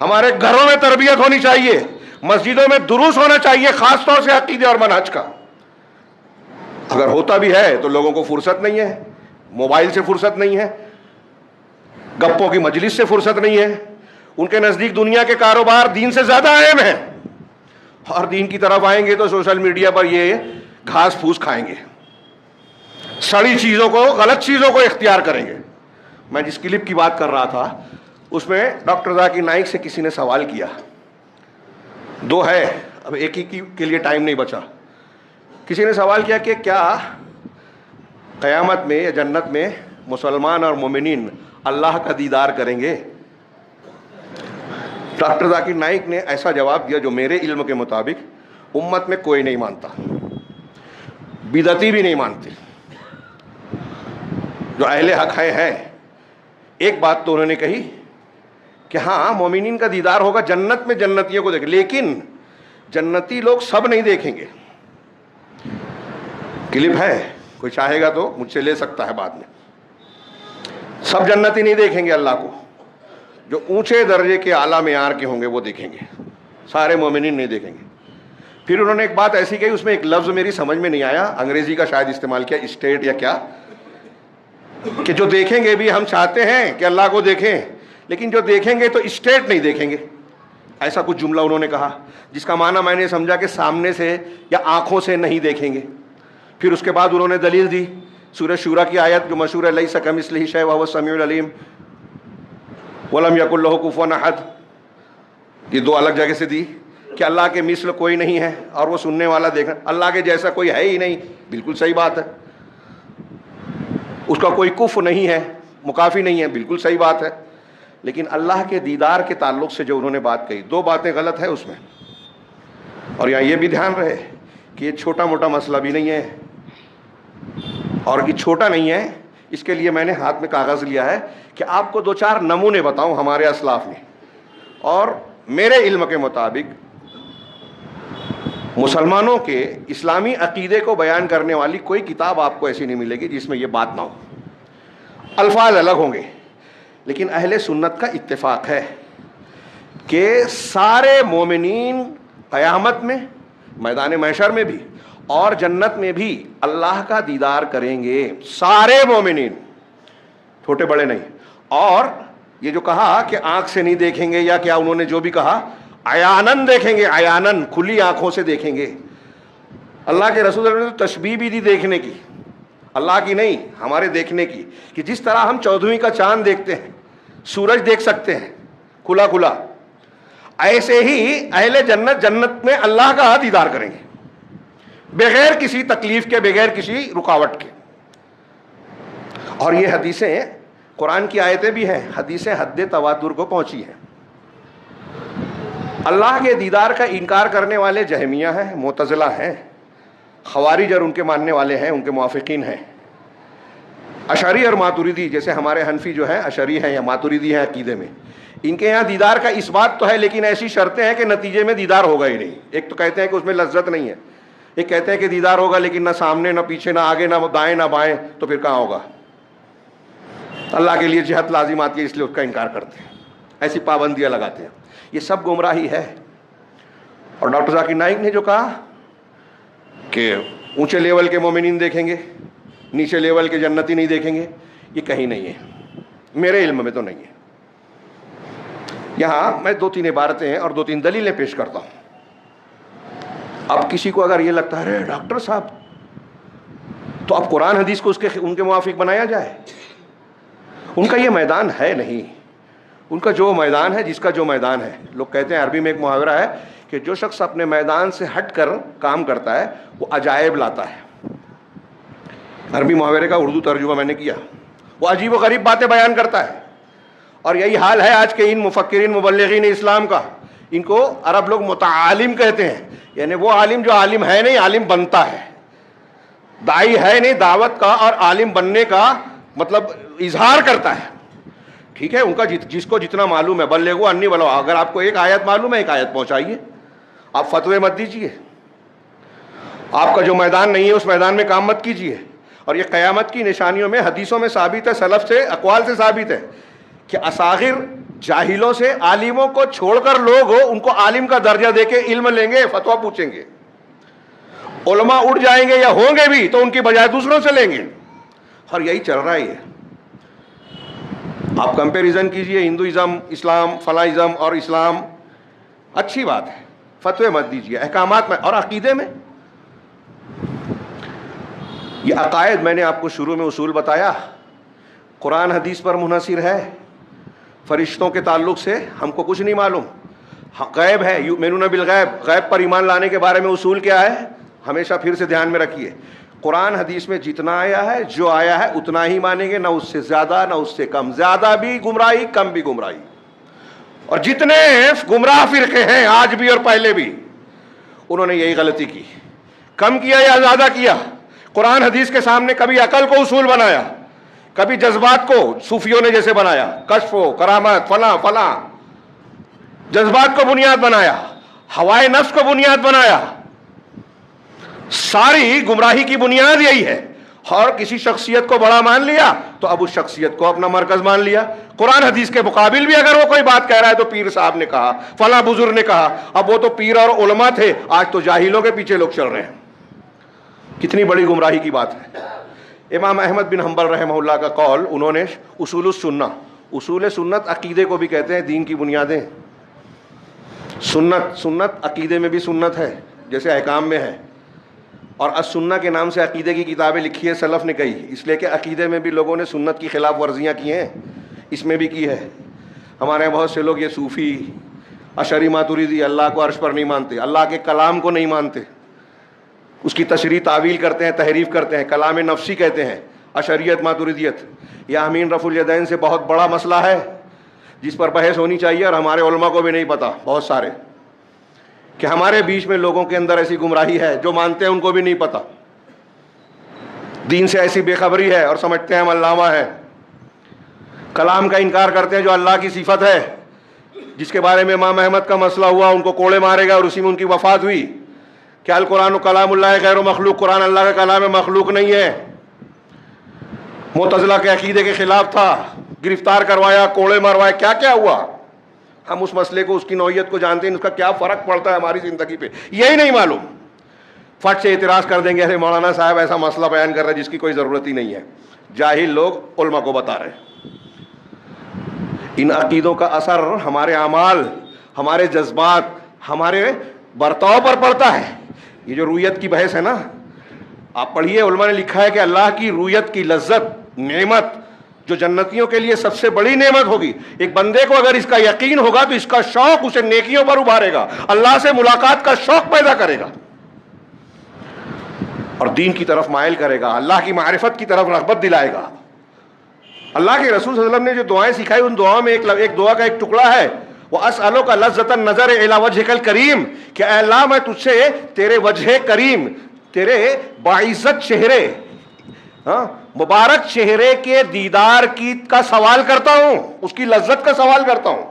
ہمارے گھروں میں تربیت ہونی چاہیے، مسجدوں میں دروس ہونا چاہیے، خاص طور سے عقیدے اور منہج کا۔ اگر ہوتا بھی ہے تو لوگوں کو فرصت نہیں ہے، موبائل سے فرصت نہیں ہے، گپوں کی مجلس سے فرصت نہیں ہے، ان کے نزدیک دنیا کے کاروبار دین سے زیادہ اہم ہیں، اور دین کی طرف آئیں گے تو سوشل میڈیا پر یہ گھاس پھوس کھائیں گے، سڑی چیزوں کو، غلط چیزوں کو اختیار کریں گے۔ میں جس کلپ کی بات کر رہا تھا اس میں ڈاکٹر ذاکر نائک سے کسی نے سوال کیا، 2 ہے، اب ایک ہی کے لیے ٹائم نہیں بچا۔ کسی نے سوال کیا کہ کیا قیامت میں یا جنت میں مسلمان اور مومنین اللہ کا دیدار کریں گے؟ ڈاکٹر ذاکر نائک نے ایسا جواب دیا جو میرے علم کے مطابق امت میں کوئی نہیں مانتا، بدعتی بھی نہیں مانتے، جو اہل حق ہیں۔ ایک بات تو انہوں نے کہی کہ ہاں مومنین کا دیدار ہوگا، جنت میں جنتیوں کو دیکھیں، لیکن جنتی لوگ سب نہیں دیکھیں گے۔ کلپ ہے، کوئی چاہے گا تو مجھ سے لے سکتا ہے بعد میں۔ سب جنتی نہیں دیکھیں گے اللہ کو، جو اونچے درجے کے اعلیٰ معیار کے ہوں گے وہ دیکھیں گے، سارے مومنین نہیں دیکھیں گے۔ پھر انہوں نے ایک بات ایسی کہی، اس میں ایک لفظ میری سمجھ میں نہیں آیا، انگریزی کا شاید استعمال کیا، اسٹیٹ یا کیا، کہ جو دیکھیں گے بھی، ہم چاہتے ہیں کہ اللہ کو دیکھیں، لیکن جو دیکھیں گے تو اسٹیٹ نہیں دیکھیں گے، ایسا کچھ جملہ انہوں نے کہا، جس کا معنی میں نے سمجھا کہ سامنے سے یا آنکھوں سے نہیں دیکھیں گے۔ پھر اس کے بعد انہوں نے دلیل دی، سورہ شورا کی آیت جو مشہور ہے، لیس کمثلہ شیء وہو السمیع العلیم ولم یکن لہ کفوا احد، یہ 2 الگ جگہ سے دی کہ اللہ کے مثل کوئی نہیں ہے، اور وہ سننے والا دیکھنا، اللہ کے جیسا کوئی ہے ہی نہیں، بالکل صحیح بات ہے۔ اس کا کوئی کف نہیں ہے، مکافی نہیں ہے، بالکل صحیح بات ہے۔ لیکن اللہ کے دیدار کے تعلق سے جو انہوں نے بات کہی، 2 باتیں غلط ہیں اس میں، اور یہاں یہ بھی دھیان رہے کہ یہ چھوٹا موٹا مسئلہ بھی نہیں ہے، اور یہ چھوٹا نہیں ہے۔ اس کے لیے میں نے ہاتھ میں کاغذ لیا ہے کہ آپ کو 2-4 نمونے بتاؤں ہمارے اسلاف میں، اور میرے علم کے مطابق مسلمانوں کے اسلامی عقیدے کو بیان کرنے والی کوئی کتاب آپ کو ایسی نہیں ملے گی جس میں یہ بات نہ ہو۔ الفاظ الگ ہوں گے، لیکن اہل سنت کا اتفاق ہے کہ سارے مومنین قیامت میں، میدان محشر میں بھی اور جنت میں بھی اللہ کا دیدار کریں گے، سارے مومنین۔ چھوٹے بڑے نہیں. اور یہ جو کہا کہ آنکھ سے نہیں دیکھیں گے یا کیا انہوں نے جو بھی کہا, عیانن دیکھیں گے, عیانن کھلی آنکھوں سے دیکھیں گے. اللہ کے رسول نے تو تشبیہ بھی دی دیکھنے کی, اللہ کی نہیں, ہمارے دیکھنے کی, کہ جس طرح ہم 14ویں کا چاند دیکھتے ہیں, سورج دیکھ سکتے ہیں کھلا کھلا, ایسے ہی اہل جنت جنت میں اللہ کا دیدار کریں گے بغیر کسی تکلیف کے, بغیر کسی رکاوٹ کے. اور یہ حدیثیں قرآن کی آیتیں بھی ہیں, حدیثیں حد تواتر کو پہنچی ہیں. اللہ کے دیدار کا انکار کرنے والے جہمیہ ہیں, معتزلہ ہیں, خوارج اور ان کے ماننے والے ہیں, ان کے موافقین ہیں. اشعری اور ماتریدی, جیسے ہمارے حنفی جو ہیں اشعری ہیں یا ماتریدی ہیں عقیدے میں, ان کے یہاں دیدار کا اس بات تو ہے, لیکن ایسی شرطیں ہیں کہ نتیجے میں دیدار ہوگا ہی نہیں. ایک تو کہتے ہیں کہ اس میں لذت نہیں ہے, ایک کہتے ہیں کہ دیدار ہوگا لیکن نہ سامنے نہ پیچھے نہ آگے نہ دائیں نہ بائیں, تو پھر کہاں ہوگا. اللہ کے لیے جہت لازم آتی ہے اس لیے اس کا انکار کرتے ہیں, ایسی پابندیاں لگاتے ہیں. یہ سب گمراہی ہے. اور ڈاکٹر ذاکر نائک نے جو کہا کہ اونچے لیول کے مومنین دیکھیں گے, نیچے لیول کے جنتی نہیں دیکھیں گے, یہ کہیں نہیں ہے, میرے علم میں تو نہیں ہے. یہاں میں 2-3 عبارتیں اور 2-3 دلیلیں پیش کرتا ہوں. اب کسی کو اگر یہ لگتا ہے ڈاکٹر صاحب تو اب قرآن حدیث کو ان کے موافق بنایا جائے, ان کا یہ میدان ہے نہیں. ان کا جو میدان ہے, جس کا جو میدان ہے, لوگ کہتے ہیں عربی میں ایک محاورہ ہے کہ جو شخص اپنے میدان سے ہٹ کر کام کرتا ہے وہ عجائب لاتا ہے. عربی محاورے کا اردو ترجمہ میں نے کیا, وہ عجیب و غریب باتیں بیان کرتا ہے. اور یہی حال ہے آج کے ان مفکرین مبلغین اسلام کا. ان کو عرب لوگ متعالم کہتے ہیں, یعنی وہ عالم جو عالم ہے نہیں, عالم بنتا ہے. داعی ہے نہیں, دعوت کا اور عالم بننے کا مطلب اظہار کرتا ہے. ٹھیک ہے, ان کا جس کو جتنا معلوم ہے, بلغوا انی ولو, اگر آپ کو ایک آیت معلوم ہے ایک آیت پہنچائیے, آپ فتوے مت دیجیے. آپ کا جو میدان نہیں ہے اس میدان میں کام مت کیجیے. اور یہ قیامت کی نشانیوں میں حدیثوں میں ثابت ہے, سلف سے اقوال سے ثابت ہے کہ اصاغر جاہلوں سے عالموں کو چھوڑ کر لوگ ان کو عالم کا درجہ دے کے علم لیں گے, فتویٰ پوچھیں گے. علماء اٹھ جائیں گے یا ہوں گے بھی تو ان کی بجائے دوسروں سے لیں گے. اور یہی چل رہا ہی ہے. آپ کمپیریزن کیجئے ہندوازم, اسلام, فلاں اور اسلام, اچھی بات ہے, فتوے مت دیجیے احکامات میں. اور عقیدے میں یہ عقائد میں نے آپ کو شروع میں اصول بتایا, قرآن حدیث پر منحصر ہے. فرشتوں کے تعلق سے ہم کو کچھ نہیں معلوم, غیب ہے, یؤمنون بالغیب, غیب پر ایمان لانے کے بارے میں اصول کیا ہے, ہمیشہ پھر سے دھیان میں رکھیے. قرآن حدیث میں جتنا آیا ہے, جو آیا ہے اتنا ہی مانیں گے, نہ اس سے زیادہ نہ اس سے کم. زیادہ بھی گمراہی, کم بھی گمراہی. اور جتنے گمراہ فرقے ہیں آج بھی اور پہلے بھی, انہوں نے یہی غلطی کی. کم کیا یا زیادہ کیا, قرآن حدیث کے سامنے کبھی عقل کو اصول بنایا, کبھی جذبات کو صوفیوں نے جیسے بنایا, کشف و کرامت فلاں فلاں, جذبات کو بنیاد بنایا, ہوائے نفس کو بنیاد بنایا. ساری گمراہی کی بنیاد یہی ہے. اور کسی شخصیت کو بڑا مان لیا تو اب اس شخصیت کو اپنا مرکز مان لیا. قرآن حدیث کے مقابل بھی اگر وہ کوئی بات کہہ رہا ہے تو پیر صاحب نے کہا, فلاں بزرگ نے کہا. اب وہ تو پیر اور علماء تھے, آج تو جاہلوں کے پیچھے لوگ چل رہے ہیں. کتنی بڑی گمراہی کی بات ہے. امام احمد بن حنبل رحمہ اللہ کا قول, انہوں نے اصول السنہ, اصول سنت عقیدے کو بھی کہتے ہیں, دین کی بنیادیں. سنت عقیدے میں بھی سنت ہے جیسے احکام میں ہے. اور السنہ کے نام سے عقیدے کی کتابیں لکھی ہے سلف نے کئی, اس لیے کہ عقیدے میں بھی لوگوں نے سنت کی خلاف ورزیاں کی ہیں, اس میں بھی کی ہے. ہمارے یہاں بہت سے لوگ یہ صوفی اشعری ماتریدی اللہ کو عرش پر نہیں مانتے, اللہ کے کلام کو نہیں مانتے, اس کی تشریح تعویل کرتے ہیں, تحریف کرتے ہیں, کلام نفسی کہتے ہیں اشعریت ماتریدیت. یہ امین رفع الیدین سے بہت بڑا مسئلہ ہے جس پر بحث ہونی چاہیے, اور ہمارے علماء کو بھی نہیں پتا بہت سارے, کہ ہمارے بیچ میں لوگوں کے اندر ایسی گمراہی ہے جو مانتے ہیں ان کو بھی نہیں پتا, دین سے ایسی بے خبری ہے اور سمجھتے ہیں ہم علامہ ہیں. کلام کا انکار کرتے ہیں جو اللہ کی صفت ہے, جس کے بارے میں امام احمد کا مسئلہ ہوا, ان کو کوڑے مارے گا اور اسی میں ان کی وفات ہوئی. کیا القرآن کلام اللہ غیر مخلوق, قرآن اللہ کا کلام ہے, مخلوق نہیں ہے. معتزلہ کے عقیدے کے خلاف تھا, گرفتار کروایا, کوڑے ماروایا, کیا کیا ہوا. ہم اس مسئلے کو, اس کی نوعیت کو جانتے ہیں, اس کا کیا فرق پڑتا ہے ہماری زندگی پہ, یہی نہیں معلوم. فٹ سے اعتراض کر دیں گے, ارے مولانا صاحب ایسا مسئلہ بیان کر رہے ہیں جس کی کوئی ضرورت ہی نہیں ہے. جاہل لوگ علماء کو بتا رہے ہیں. ان عقیدوں کا اثر ہمارے اعمال، ہمارے جذبات، ہمارے برتاؤ پر پڑتا ہے. یہ جو رویت کی بحث ہے نا، آپ پڑھیے، علماء نے لکھا ہے کہ اللہ کی رویت کی لذت، نعمت جو جنتیوں کے لیے سب سے بڑی نعمت ہوگی، ایک بندے کو اگر اس کا یقین ہوگا تو اس کا شوق اسے نیکیوں پر ابھارے گا، اللہ سے ملاقات کا شوق پیدا کرے گا اور دین کی طرف مائل کرے گا، اللہ کی معرفت کی طرف رغبت دلائے گا. اللہ کے رسول صلی اللہ علیہ وسلم نے جو دعائیں سکھائی، ان دعاؤں میں ایک دعا کا ایک ٹکڑا ہے، وَأَسْأَلُكَ لَذَّةَ النَّظَرِ إِلَىٰ وَجْهِكَ الْكَرِيمِ، کہ اے اللہ میں تجھ سے تیرے وجہ کریم، تیرے باعزت چہرے، مبارک چہرے کے دیدار کا سوال کرتا ہوں، اس کی لذت کا سوال کرتا ہوں.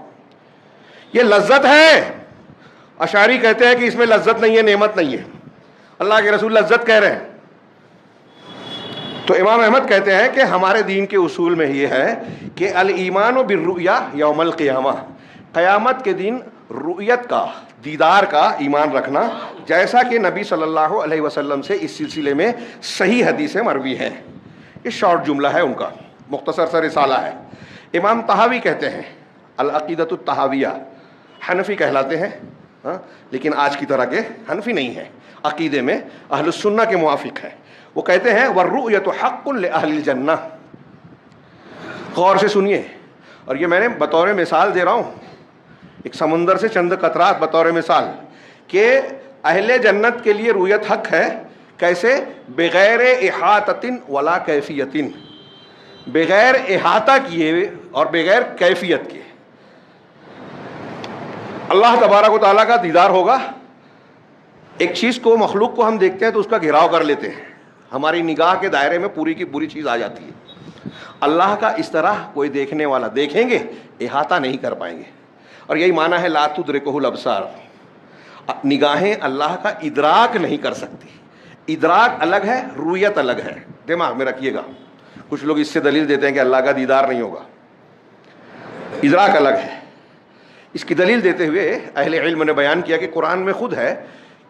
یہ لذت ہے. اشعری کہتے ہیں کہ اس میں لذت نہیں ہے، نعمت نہیں ہے. اللہ کے رسول لذت کہہ رہے ہیں. تو امام احمد کہتے ہیں کہ ہمارے دین کے اصول میں یہ ہے کہ الایمان بالرؤیا یوم القیامہ، قیامت کے دن رؤیت کا، دیدار کا ایمان رکھنا، جیسا کہ نبی صلی اللہ علیہ وسلم سے اس سلسلے میں صحیح حدیثیں مروی ہیں. یہ شارٹ جملہ ہے ان کا، مختصر سا رسالہ ہے. امام طحاوی کہتے ہیں، العقیدۃ الطحاویہ، حنفی کہلاتے ہیں، لیکن آج کی طرح کے حنفی نہیں ہیں، عقیدے میں اہل السنہ کے موافق ہیں. وہ کہتے ہیں والرؤیۃ حق لأہل الجنہ. غور سے سنیے، اور یہ میں نے بطور مثال دے رہا ہوں، ایک سمندر سے چند قطرات بطور مثال، کہ اہل جنت کے لیے رؤیت حق ہے. کیسے؟ بغیر احاطۃ ولا کیفیت، بغیر احاطہ کیے اور بغیر کیفیت کے. اللہ تبارک و تعالیٰ کا دیدار ہوگا. ایک چیز کو، مخلوق کو ہم دیکھتے ہیں تو اس کا گھیراؤ کر لیتے ہیں، ہماری نگاہ کے دائرے میں پوری کی پوری چیز آ جاتی ہے. اللہ کا اس طرح کوئی دیکھنے والا دیکھیں گے، احاطہ نہیں کر پائیں گے. اور یہی معنی ہے لا تدرکہ الابصار، نگاہیں اللہ کا ادراک نہیں کر سکتی. ادراک الگ ہے، رؤیت الگ ہے. دماغ میں رکھیے گا. کچھ لوگ اس سے دلیل دیتے ہیں کہ اللہ کا دیدار نہیں ہوگا. ادراک الگ ہے. اس کی دلیل دیتے ہوئے اہل علم نے بیان کیا کہ قرآن میں خود ہے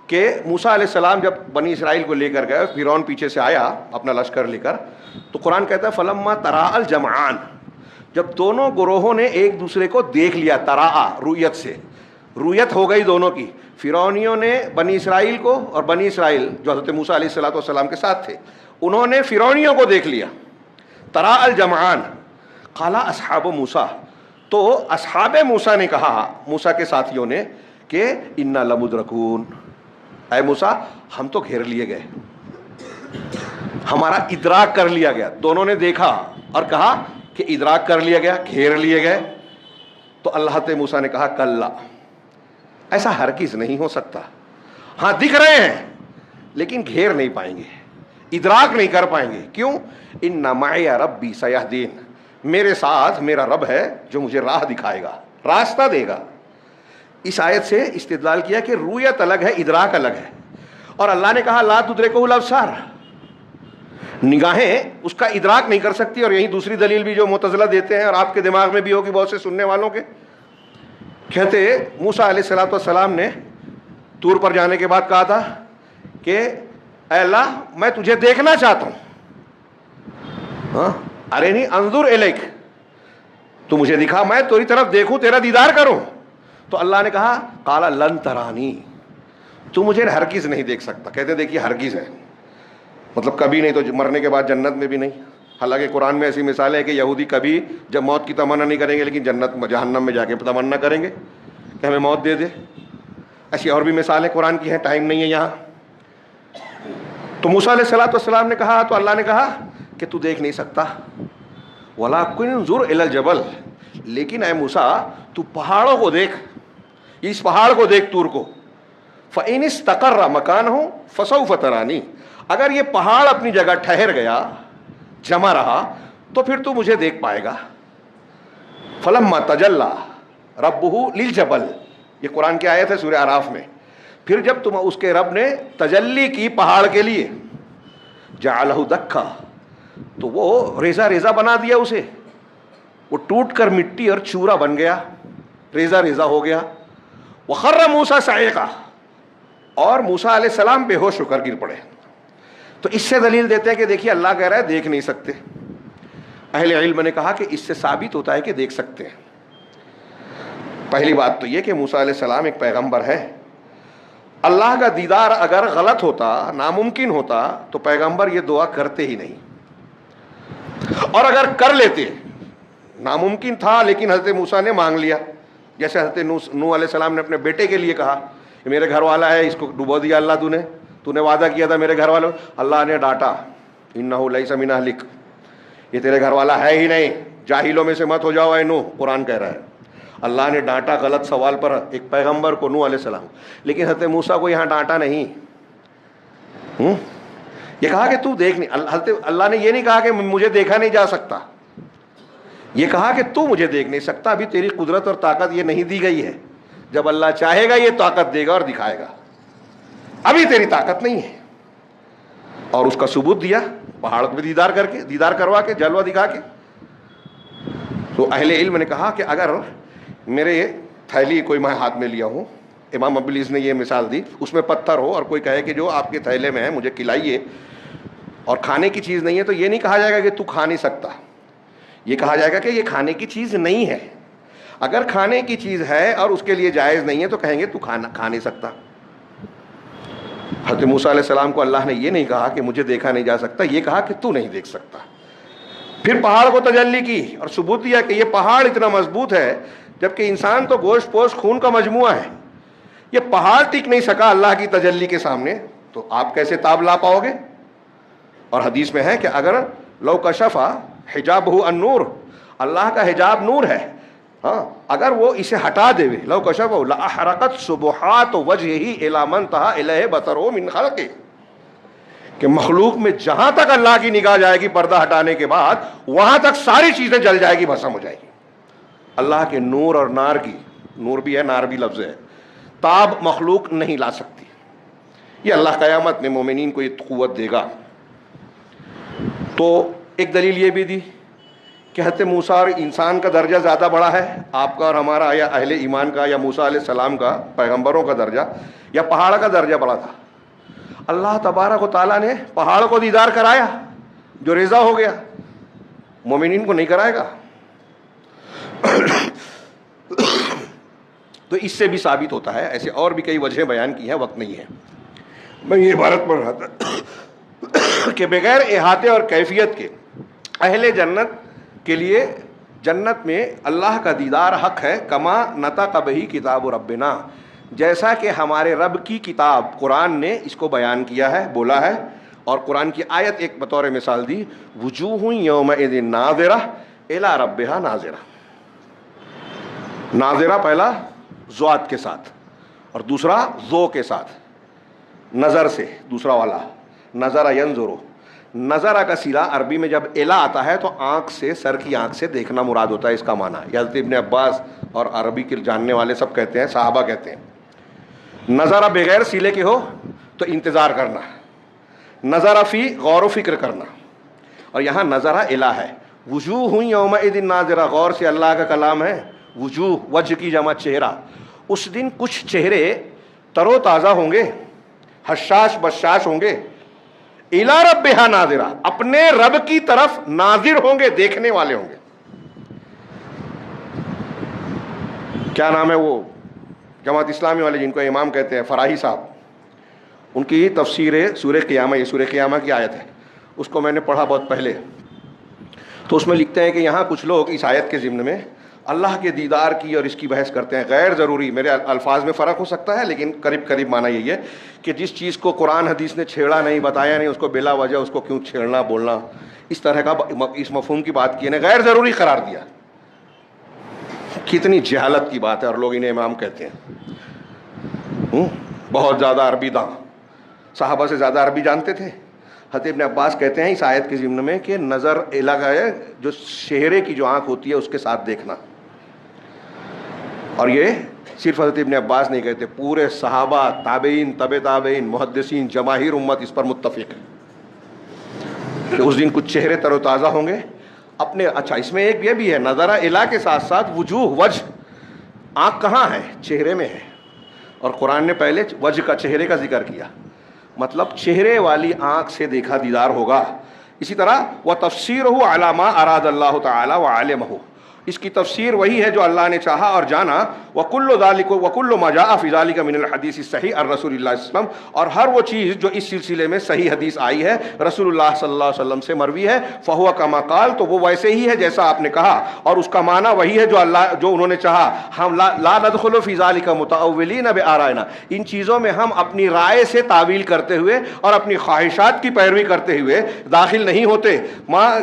کہ موسیٰ علیہ السلام جب بنی اسرائیل کو لے کر گئے، فرعون پیچھے سے آیا اپنا لشکر لے کر، تو قرآن کہتا ہے فلما تراءى الجمعان، جب دونوں گروہوں نے ایک دوسرے کو دیکھ لیا، تراءى رؤیت سے، رؤیت ہو گئی دونوں کی. فرعونیوں نے بنی اسرائیل کو، اور بنی اسرائیل جو حضرت موسیٰ علیہ السلام کے ساتھ تھے، انہوں نے فرعونیوں کو دیکھ لیا. تراءى الجمعان قال اصحاب موسیٰ، تو اصحاب موسیٰ نے کہا، موسیٰ کے ساتھیوں نے، کہ انا لمدرکون، اے موسیٰ ہم تو گھیر لیے گئے، ہمارا ادراک کر لیا گیا. دونوں نے دیکھا اور کہا کہ ادراک کر لیا گیا، گھیر لیے گئے. تو اللہ تعالی موسیٰ نے کہا کلا، ایسا ہرگز نہیں ہو سکتا. ہاں دکھ رہے ہیں لیکن گھیر نہیں پائیں گے، ادراک نہیں کر پائیں گے. کیوں؟ ان معی ربی سیہدین، میرے ساتھ میرا رب ہے جو مجھے راہ دکھائے گا، راستہ دے گا. اس آیت سے استدلال کیا کہ رؤیت الگ ہے، ادراک الگ ہے. اور اللہ نے کہا لا تدرکہ الابصار، نگاہیں اس کا ادراک نہیں کر سکتی. اور یہی دوسری دلیل بھی جو معتزلہ دیتے ہیں، اور آپ کے دماغ میں بھی ہوگی بہت سے سننے والوں کے، کہتے موسیٰ علیہ السلام نے طور پر جانے کے بعد کہا تھا کہ اے اللہ میں تجھے دیکھنا چاہتا ہوں، ارینی انظر الیک، تو مجھے دکھا، میں تیری طرف دیکھوں، تیرا دیدار کروں. تو اللہ نے کہا قال لن ترانی، تو مجھے ہرگز نہیں دیکھ سکتا. کہتے دیکھیے ہرگز ہے مطلب کبھی نہیں، تو مرنے کے بعد جنت میں بھی نہیں. حالانکہ قرآن میں ایسی مثال ہے کہ یہودی کبھی جب موت کی تمنا نہیں کریں گے، لیکن جنت جہنم میں جا کے تمنا کریں گے کہ ہمیں موت دے دے. ایسی اور بھی مثالیں قرآن کی ہیں، ٹائم نہیں ہے یہاں. تو موسیٰ علیہ السلام نے کہا، تو اللہ نے کہا کہ تو دیکھ نہیں سکتا. وَلَكِنْ انظُرْ إِلَى الْجَبَلِ، لیکن اے موسیٰ تو پہاڑوں کو دیکھ، اس پہاڑ کو دیکھ، طور کو. فَإِنِ اسْتَقَرَّ مَكَانَهُ فَسَوْفَ تَرَانِي، اگر یہ پہاڑ اپنی جگہ ٹھہر گیا، جمع رہا، تو پھر تو مجھے دیکھ پائے گا. فَلَمَّا تَجَلَّى رَبُّهُ لِلْجَبَلِ، یہ قرآن کی آیت ہے سورہ اعراف میں. پھر جب تم اس کے رب نے تجلی کی پہاڑ کے لیے، جَعَلَهُ دَكَّا، تو وہ ریزہ ریزہ بنا دیا اسے، وہ ٹوٹ کر مٹی اور چورا بن گیا، ریزہ ریزہ ہو گیا. وَخَرَّ مُوسَىٰ صَعِقًا، اور موسیٰ علیہ السلام بے ہوش ہو کر گر پڑے. تو اس سے دلیل دیتے ہیں کہ دیکھیے اللہ کہہ رہا ہے دیکھ نہیں سکتے. اہل علم نے کہا کہ اس سے ثابت ہوتا ہے کہ دیکھ سکتے ہیں. پہلی بات تو یہ کہ موسیٰ علیہ السلام ایک پیغمبر ہے. اللہ کا دیدار اگر غلط ہوتا، ناممکن ہوتا، تو پیغمبر یہ دعا کرتے ہی نہیں. اور اگر کر لیتے، ناممکن تھا لیکن حضرت موسیٰ نے مانگ لیا، جیسے حضرت نوح علیہ السلام نے اپنے بیٹے کے لیے کہا کہ میرے گھر والا ہے، اس کو ڈبو دیا اللہ تو نے وعدہ کیا تھا میرے گھر والوں. اللہ نے ڈانٹا، انہ لیس من اہلک، یہ تیرے گھر والا ہے ہی نہیں، جاہلوں میں سے مت ہو جاؤ اے نوح، قرآن کہہ رہا ہے. اللہ نے ڈانٹا غلط سوال پر ایک پیغمبر کو، نوح علیہ السلام. لیکن حضرت موسیٰ کو یہاں ڈانٹا نہیں. یہ کہا کہ تو دیکھ نہیں، اللہ نے یہ نہیں کہا کہ مجھے دیکھا نہیں جا سکتا، یہ کہا کہ تو مجھے دیکھ نہیں سکتا، ابھی تیری قدرت اور طاقت یہ نہیں دی گئی ہے، جب اللہ چاہے گا یہ طاقت دے گا اور دکھائے گا، ابھی تیری طاقت نہیں ہے. اور اس کا ثبوت دیا پہاڑ پہ دیدار کروا کے، جلوہ دکھا کے. تو اہل علم نے کہا کہ اگر میرے تھیلی کوئی میں ہاتھ میں لیا ہوں، امام ابلیس نے یہ مثال دی، اس میں پتھر ہو اور کوئی کہے کہ جو آپ کے تھیلے میں ہے مجھے کھلائیے، اور کھانے کی چیز نہیں ہے، تو یہ نہیں کہا جائے گا کہ تو کھا نہیں سکتا، یہ کہا جائے گا کہ یہ کھانے کی چیز نہیں ہے. اگر کھانے کی چیز ہے اور اس کے لیے جائز نہیں ہے تو کہیں گے تو کھا نہیں سکتا. حضرت موسیٰ علیہ السلام کو اللہ نے یہ نہیں کہا کہ مجھے دیکھا نہیں جا سکتا، یہ کہا کہ تو نہیں دیکھ سکتا. پھر پہاڑ کو تجلی کی اور ثبوت دیا کہ یہ پہاڑ اتنا مضبوط ہے، جبکہ انسان تو گوشت پوشت خون کا مجموعہ ہے، یہ پہاڑ ٹک نہیں سکا اللہ کی تجلی کے سامنے، تو آپ کیسے تاب لا پاؤ گے؟ اور حدیث میں ہے کہ اگر لو کشف حجابہ النور، اللہ کا حجاب نور ہے، ہاں اگر وہ اسے ہٹا دے، لو کشف لاحرقت سبحات وجہہ الی من انتہی الیہ بصرہ من خلقہ، کہ مخلوق میں جہاں تک اللہ کی نگاہ جائے گی پردہ ہٹانے کے بعد، وہاں تک ساری چیزیں جل جائے گی، بھسم ہو جائے گی. اللہ کے نور اور نار کی، نور بھی ہے نار بھی لفظ ہے، تاب مخلوق نہیں لا سکتی. یہ اللہ قیامت میں مومنین کو یہ قوت دے گا. تو ایک دلیل یہ بھی دی کہ حضرت موسیٰ اور انسان کا درجہ زیادہ بڑا ہے، آپ کا اور ہمارا، یا اہل ایمان کا، یا موسیٰ علیہ السلام کا، پیغمبروں کا درجہ، یا پہاڑ کا درجہ بڑا تھا. اللہ تبارک و تعالیٰ نے پہاڑ کو دیدار کرایا جو رضا ہو گیا، مومنین کو نہیں کرائے گا. تو اس سے بھی ثابت ہوتا ہے، ایسے اور بھی کئی وجہیں بیان کی ہیں، وقت نہیں ہے. میں یہ عبارت پڑھ رہا تھا کہ بغیر احاطے اور کیفیت کے اہل جنت کے لیے جنت میں اللہ کا دیدار حق ہے، کما نطق بہ کتاب ربنا، جیسا کہ ہمارے رب کی کتاب قرآن نے اس کو بیان کیا ہے، بولا ہے. اور قرآن کی آیت ایک بطور مثال دی، وجوہ یومئذ ناظرہ الی ربہا ناظرہ. ناظرہ پہلا ذوات کے ساتھ اور دوسرا ذو کے ساتھ، نظر سے دوسرا والا، نظر ینظر. نظرہ کا سیلا عربی میں جب الا آتا ہے تو آنکھ سے، سر کی آنکھ سے دیکھنا مراد ہوتا ہے، اس کا معنی ہے. حضرت ابن عباس اور عربی کے جاننے والے سب کہتے ہیں، صحابہ کہتے ہیں. نظرہ بغیر سیلے کے ہو تو انتظار کرنا، نظرہ فی غور و فکر کرنا. اور یہاں نظرہ الا ہے. وجوہ یومئذ ناظرہ، غور سے اللہ کا کلام ہے. وجوہ، وجہ کی جمع چہرہ. اس دن کچھ چہرے تر و تازہ ہوں گے، حشاش بشاش ہوں گے. الی ربہا ناظرہ، اپنے رب کی طرف ناظر ہوں گے، دیکھنے والے ہوں گے. کیا نام ہے وہ جماعت اسلامی والے جن کو امام کہتے ہیں، فراہی صاحب، ان کی تفسیر سورہ قیامہ، یہ سورہ قیامہ کی آیت ہے، اس کو میں نے پڑھا بہت پہلے. تو اس میں لکھتے ہیں کہ یہاں کچھ لوگ اس آیت کے ضمن میں اللہ کے دیدار کی اور اس کی بحث کرتے ہیں. غیر ضروری، میرے الفاظ میں فرق ہو سکتا ہے لیکن قریب معنی یہی ہے کہ جس چیز کو قرآن حدیث نے چھیڑا نہیں، بتایا نہیں، اس کو بلا وجہ اس کو کیوں چھیڑنا، بولنا، اس طرح کا اس مفہوم کی بات کی ہے، غیر ضروری قرار دیا. کتنی جہالت کی بات ہے، اور لوگ انہیں امام کہتے ہیں. بہت زیادہ عربی داں، صحابہ سے زیادہ عربی جانتے تھے. حضرت ابن عباس کہتے ہیں اس آیت کے ضمن میں کہ نظر الگ ہے، جو چہرے کی جو آنکھ ہوتی ہے اس کے ساتھ دیکھنا. اور یہ صرف حضرت ابن عباس نہیں کہتے، پورے صحابہ، تابعین، تبع تابعین، محدثین، جماہیر امت اس پر متفق ہے کہ اس دن کچھ چہرے تر و تازہ ہوں گے اپنے. اچھا، اس میں ایک یہ بھی ہے، نظرہ الہ کے ساتھ ساتھ وجوہ، وجہ، آنکھ کہاں ہے؟ چہرے میں ہے. اور قرآن نے پہلے وجہ کا، چہرے کا ذکر کیا، مطلب چہرے والی آنکھ سے دیکھا دیدار ہوگا. اسی طرح وَتَفْسِيرُهُ عَلَى مَا أَرَادَ اللَّهُ تَعَالَى وَعَلِمَهُ، اس کی تفسیر وہی ہے جو اللہ نے چاہا اور جانا. وَكُلُّ ذَلِكَ وَكُلُّ مَا جَاءَ فِي ذَلِكَ مِنَ الْحَدِيثِ الصَّحِيحِ عن رسول اللہ صلی اللہ علیہ وسلم, اور ہر وہ چیز جو اس سلسلے میں صحیح حدیث آئی ہے رسول اللہ صلی اللہ علیہ وسلم سے مروی ہے, فَهُوَ كَمَا قَالَ, تو وہ ویسے ہی ہے جیسا آپ نے کہا, اور اس کا معنی وہی ہے جو انہوں نے چاہا. ہم لا ندخل فی ذلک متأولین بآرائنا, ان چیزوں میں ہم اپنی رائے سے تعویل کرتے ہوئے اور اپنی خواہشات کی پیروی کرتے ہوئے داخل نہیں ہوتے.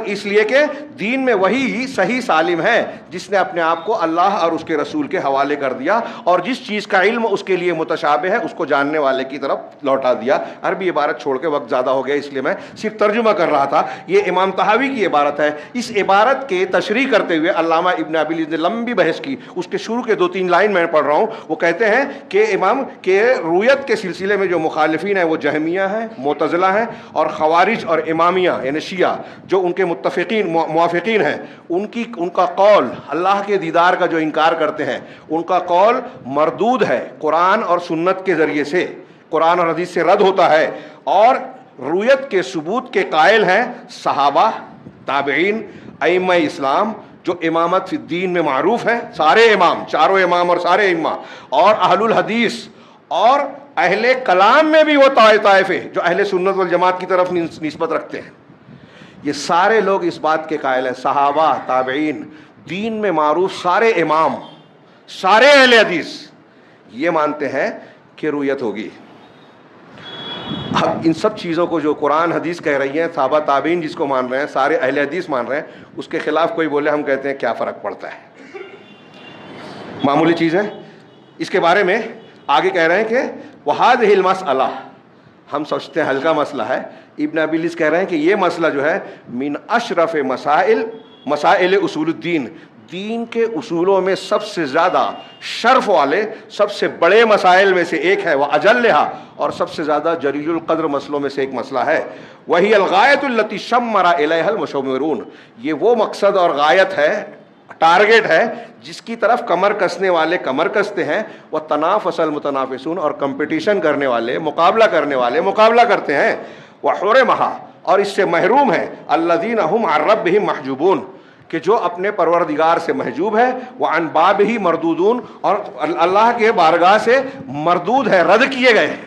اس لیے کہ دین میں وہی صحیح سالم ہے جس نے اپنے آپ کو اللہ اور اس کے رسول کے حوالے کر دیا, اور جس چیز کا علم اس کے لیے متشابہ ہے اس کو جاننے والے کی طرف لوٹا دیا. عربی عبارت چھوڑ کے وقت زیادہ ہو گیا اس لیے میں صرف ترجمہ کر رہا تھا. یہ امام طحاوی کی عبارت ہے. اس عبارت کے تشریح کرتے ہوئے علامہ ابن ابی العز نے لمبی بحث کی. اس کے شروع کے 2-3 لائن میں پڑھ رہا ہوں. وہ کہتے ہیں کہ امام کے رویت کے سلسلے میں جو مخالفین ہیں وہ جہمیہ ہیں, معتزلہ ہیں, اور خوارج اور امامیہ یعنی شیعہ جو ان کے متفقین موافقین ہیں, ان کا قول اللہ کے دیدار کا جو انکار کرتے ہیں ان کا قول مردود ہے قرآن اور سنت کے ذریعے سے, قرآن اور حدیث سے رد ہوتا ہے. اور رویت کے ثبوت کے قائل ہیں صحابہ, تابعین, ائمہ اسلام جو امامت فی الدین میں معروف ہیں, سارے امام, چاروں امام اور سارے ائمہ, اور اہل الحدیث, اور اہل کلام میں بھی وہ طائفے جو اہل سنت والجماعت کی طرف نسبت رکھتے ہیں. یہ سارے لوگ اس بات کے قائل ہیں, صحابہ, تابعین, دین میں معروف سارے امام, سارے اہل حدیث یہ مانتے ہیں کہ رویت ہوگی. اب ان سب چیزوں کو جو قرآن حدیث کہہ رہی ہیں, صحابہ تابعین جس کو مان رہے ہیں, سارے اہل حدیث مان رہے ہیں, اس کے خلاف کوئی بولے, ہم کہتے ہیں کیا فرق پڑتا ہے, معمولی چیز ہے. اس کے بارے میں آگے کہہ رہے ہیں کہ وَهَذِهِ الْمَسْأَلَةُ, ہم سمجھتے ہیں ہلکا مسئلہ ہے. ابن ابی العز کہہ رہے ہیں کہ یہ مسئلہ جو ہے من اشرف مسائل اصول الدین, دین کے اصولوں میں سب سے زیادہ شرف والے, سب سے بڑے مسائل میں سے ایک ہے. وہ اجلھا, اور سب سے زیادہ جلیل القدر مسئلوں میں سے ایک مسئلہ ہے. وہی الغایۃ التی شمر الیہا المشمرون, یہ وہ مقصد اور غایت ہے, ٹارگٹ ہے جس کی طرف کمر کسنے والے کمر کستے ہیں. وہ تنافس المتنافسون, اور کمپٹیشن کرنے والے, مقابلہ کرنے والے مقابلہ کرتے ہیں. وحرمھا, اور اس سے محروم ہیں الذین هم عن ربهم محجوبون, کہ جو اپنے پروردگار سے محجوب ہے. وعن بابہ مردودون, اور اللہ کے بارگاہ سے مردود ہے, رد کیے گئے ہیں,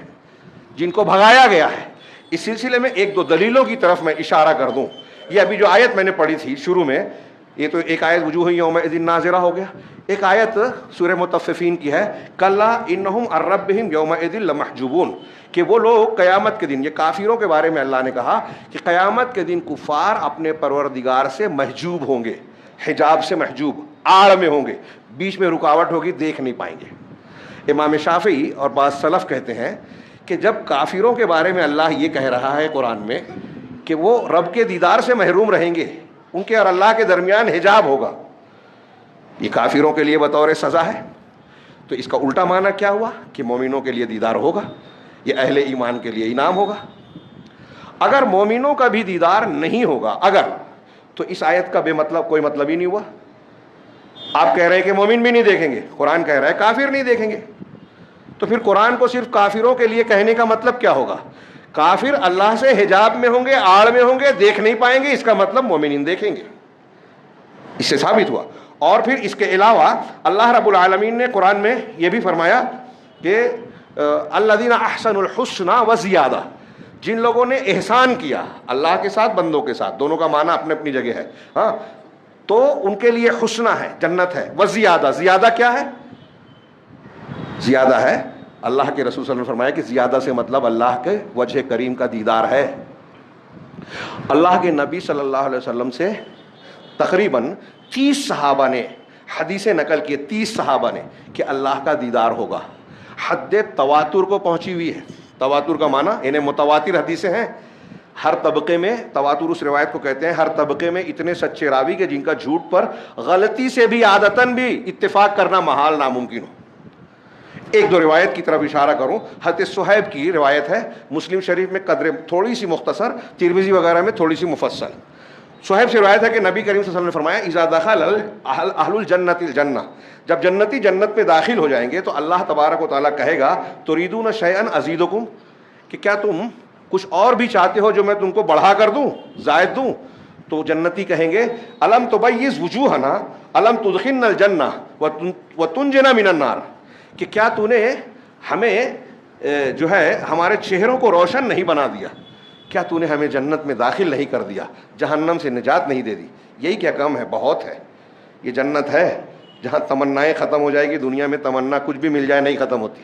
جن کو بھگایا گیا ہے. اس سلسلے میں 1-2 دلیلوں کی طرف میں اشارہ کر دوں. یہ ابھی جو آیت میں نے پڑھی تھی شروع میں, یہ تو ایک آیت وجوہ یومئذ ناظرہ ہو گیا. ایک آیت سورہ مطففین کی ہے, کلا انہم عن ربہم یومئذ لمحجوبون, کہ وہ لوگ قیامت کے دن, یہ کافروں کے بارے میں اللہ نے کہا کہ قیامت کے دن کفار اپنے پروردگار سے محجوب ہوں گے, حجاب سے محجوب, آڑ میں ہوں گے, بیچ میں رکاوٹ ہوگی, دیکھ نہیں پائیں گے. امام شافعی اور بعض سلف کہتے ہیں کہ جب کافروں کے بارے میں اللہ یہ کہہ رہا ہے قرآن میں کہ وہ رب کے دیدار سے محروم رہیں گے, ان کے اور اللہ کے درمیان حجاب ہوگا, یہ کافروں کے لیے بطور سزا ہے. تو اس کا الٹا معنی کیا ہوا کہ مومنوں کے لیے دیدار ہوگا, یہ اہل ایمان کے لیے انعام ہوگا. اگر مومنوں کا بھی دیدار نہیں ہوگا اگر, تو اس آیت کا بے مطلب کوئی مطلب ہی نہیں ہوا. آپ کہہ رہے ہیں کہ مومن بھی نہیں دیکھیں گے, قرآن کہہ رہا ہے کافر نہیں دیکھیں گے, تو پھر قرآن کو صرف کافروں کے لیے کہنے کا مطلب کیا ہوگا؟ کافر اللہ سے حجاب میں ہوں گے, آڑ میں ہوں گے, دیکھ نہیں پائیں گے, اس کا مطلب مومنین دیکھیں گے. اس سے ثابت ہوا. اور پھر اس کے علاوہ اللہ رب العالمین نے قرآن میں یہ بھی فرمایا کہ الذین احسنوا الحسنى وزیادہ, جن لوگوں نے احسان کیا اللہ کے ساتھ, بندوں کے ساتھ, دونوں کا معنی اپنے اپنی جگہ ہے, ہاں, تو ان کے لیے حسنہ ہے, جنت ہے. وزیادہ, زیادہ کیا ہے؟ زیادہ ہے, اللہ کے رسول صلی اللہ علیہ وسلم نے فرمایا کہ زیادہ سے مطلب اللہ کے وجہ کریم کا دیدار ہے. اللہ کے نبی صلی اللہ علیہ وسلم سے تقریباً 30 صحابہ نے حدیثیں نقل کی, 30 صحابہ نے, کہ اللہ کا دیدار ہوگا. حد تواتر کو پہنچی ہوئی ہے. تواتر کا معنی انہیں متواتر حدیثیں ہیں. ہر طبقے میں, تواتر اس روایت کو کہتے ہیں, ہر طبقے میں اتنے سچے راوی کہ جن کا جھوٹ پر غلطی سے بھی عادتاً بھی اتفاق کرنا محال ناممکن ہو. 1-2 روایت کی طرف اشارہ کروں. حضرت صہیب کی روایت ہے, مسلم شریف میں قدر تھوڑی سی مختصر, ترمذی وغیرہ میں تھوڑی سی مفصل. صہیب سے روایت ہے کہ نبی کریم صلی اللہ علیہ وسلم نے فرمایا اذا دخل اہل الجنت الجنہ, جب جنتی جنت میں داخل ہو جائیں گے تو اللہ تبارک و تعالیٰ کہے گا تريدون شيئا ازيدكم, کہ کیا تم کچھ اور بھی چاہتے ہو جو میں تم کو بڑھا کر دوں, زائد دوں؟ تو جنتی کہیں گے الم تبیض وجوہنا الم تدخلنا الجنہ وتنجنا من النار، کہ کیا تو نے ہمیں جو ہے ہمارے چہروں کو روشن نہیں بنا دیا، کیا تو نے ہمیں جنت میں داخل نہیں کر دیا، جہنم سے نجات نہیں دے دی۔ یہی کیا کم ہے، بہت ہے۔ یہ جنت ہے جہاں تمنائیں ختم ہو جائے گی، دنیا میں تمنا کچھ بھی مل جائے نہیں ختم ہوتی۔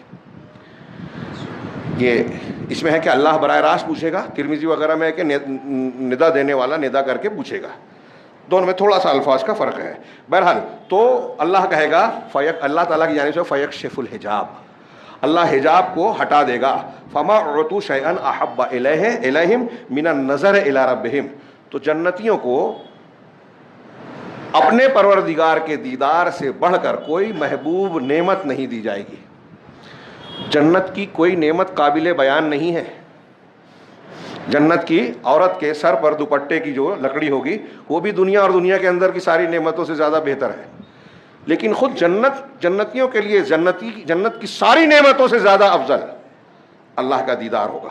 یہ اس میں ہے کہ اللہ براہ راست پوچھے گا، ترمذی وغیرہ میں ہے کہ ندا دینے والا ندا کر کے پوچھے گا، دونوں میں تھوڑا سا الفاظ کا فرق ہے۔ بہرحال تو اللہ کہے گا اللہ تعالیٰ کی جانب سے فیکشف الحجاب، اللہ حجاب کو ہٹا دے گا۔ فما اعطوا شیئا احب الیہم من النظر الی ربہم، تو جنتیوں کو اپنے پروردگار کے دیدار سے بڑھ کر کوئی محبوب نعمت نہیں دی جائے گی۔ جنت کی کوئی نعمت قابل بیان نہیں ہے۔ جنت کی عورت کے سر پر دوپٹے کی جو لکڑی ہوگی وہ بھی دنیا اور دنیا کے اندر کی ساری نعمتوں سے زیادہ بہتر ہے، لیکن خود جنتیوں کے لیے جنت کی ساری نعمتوں سے زیادہ افضل اللہ کا دیدار ہوگا۔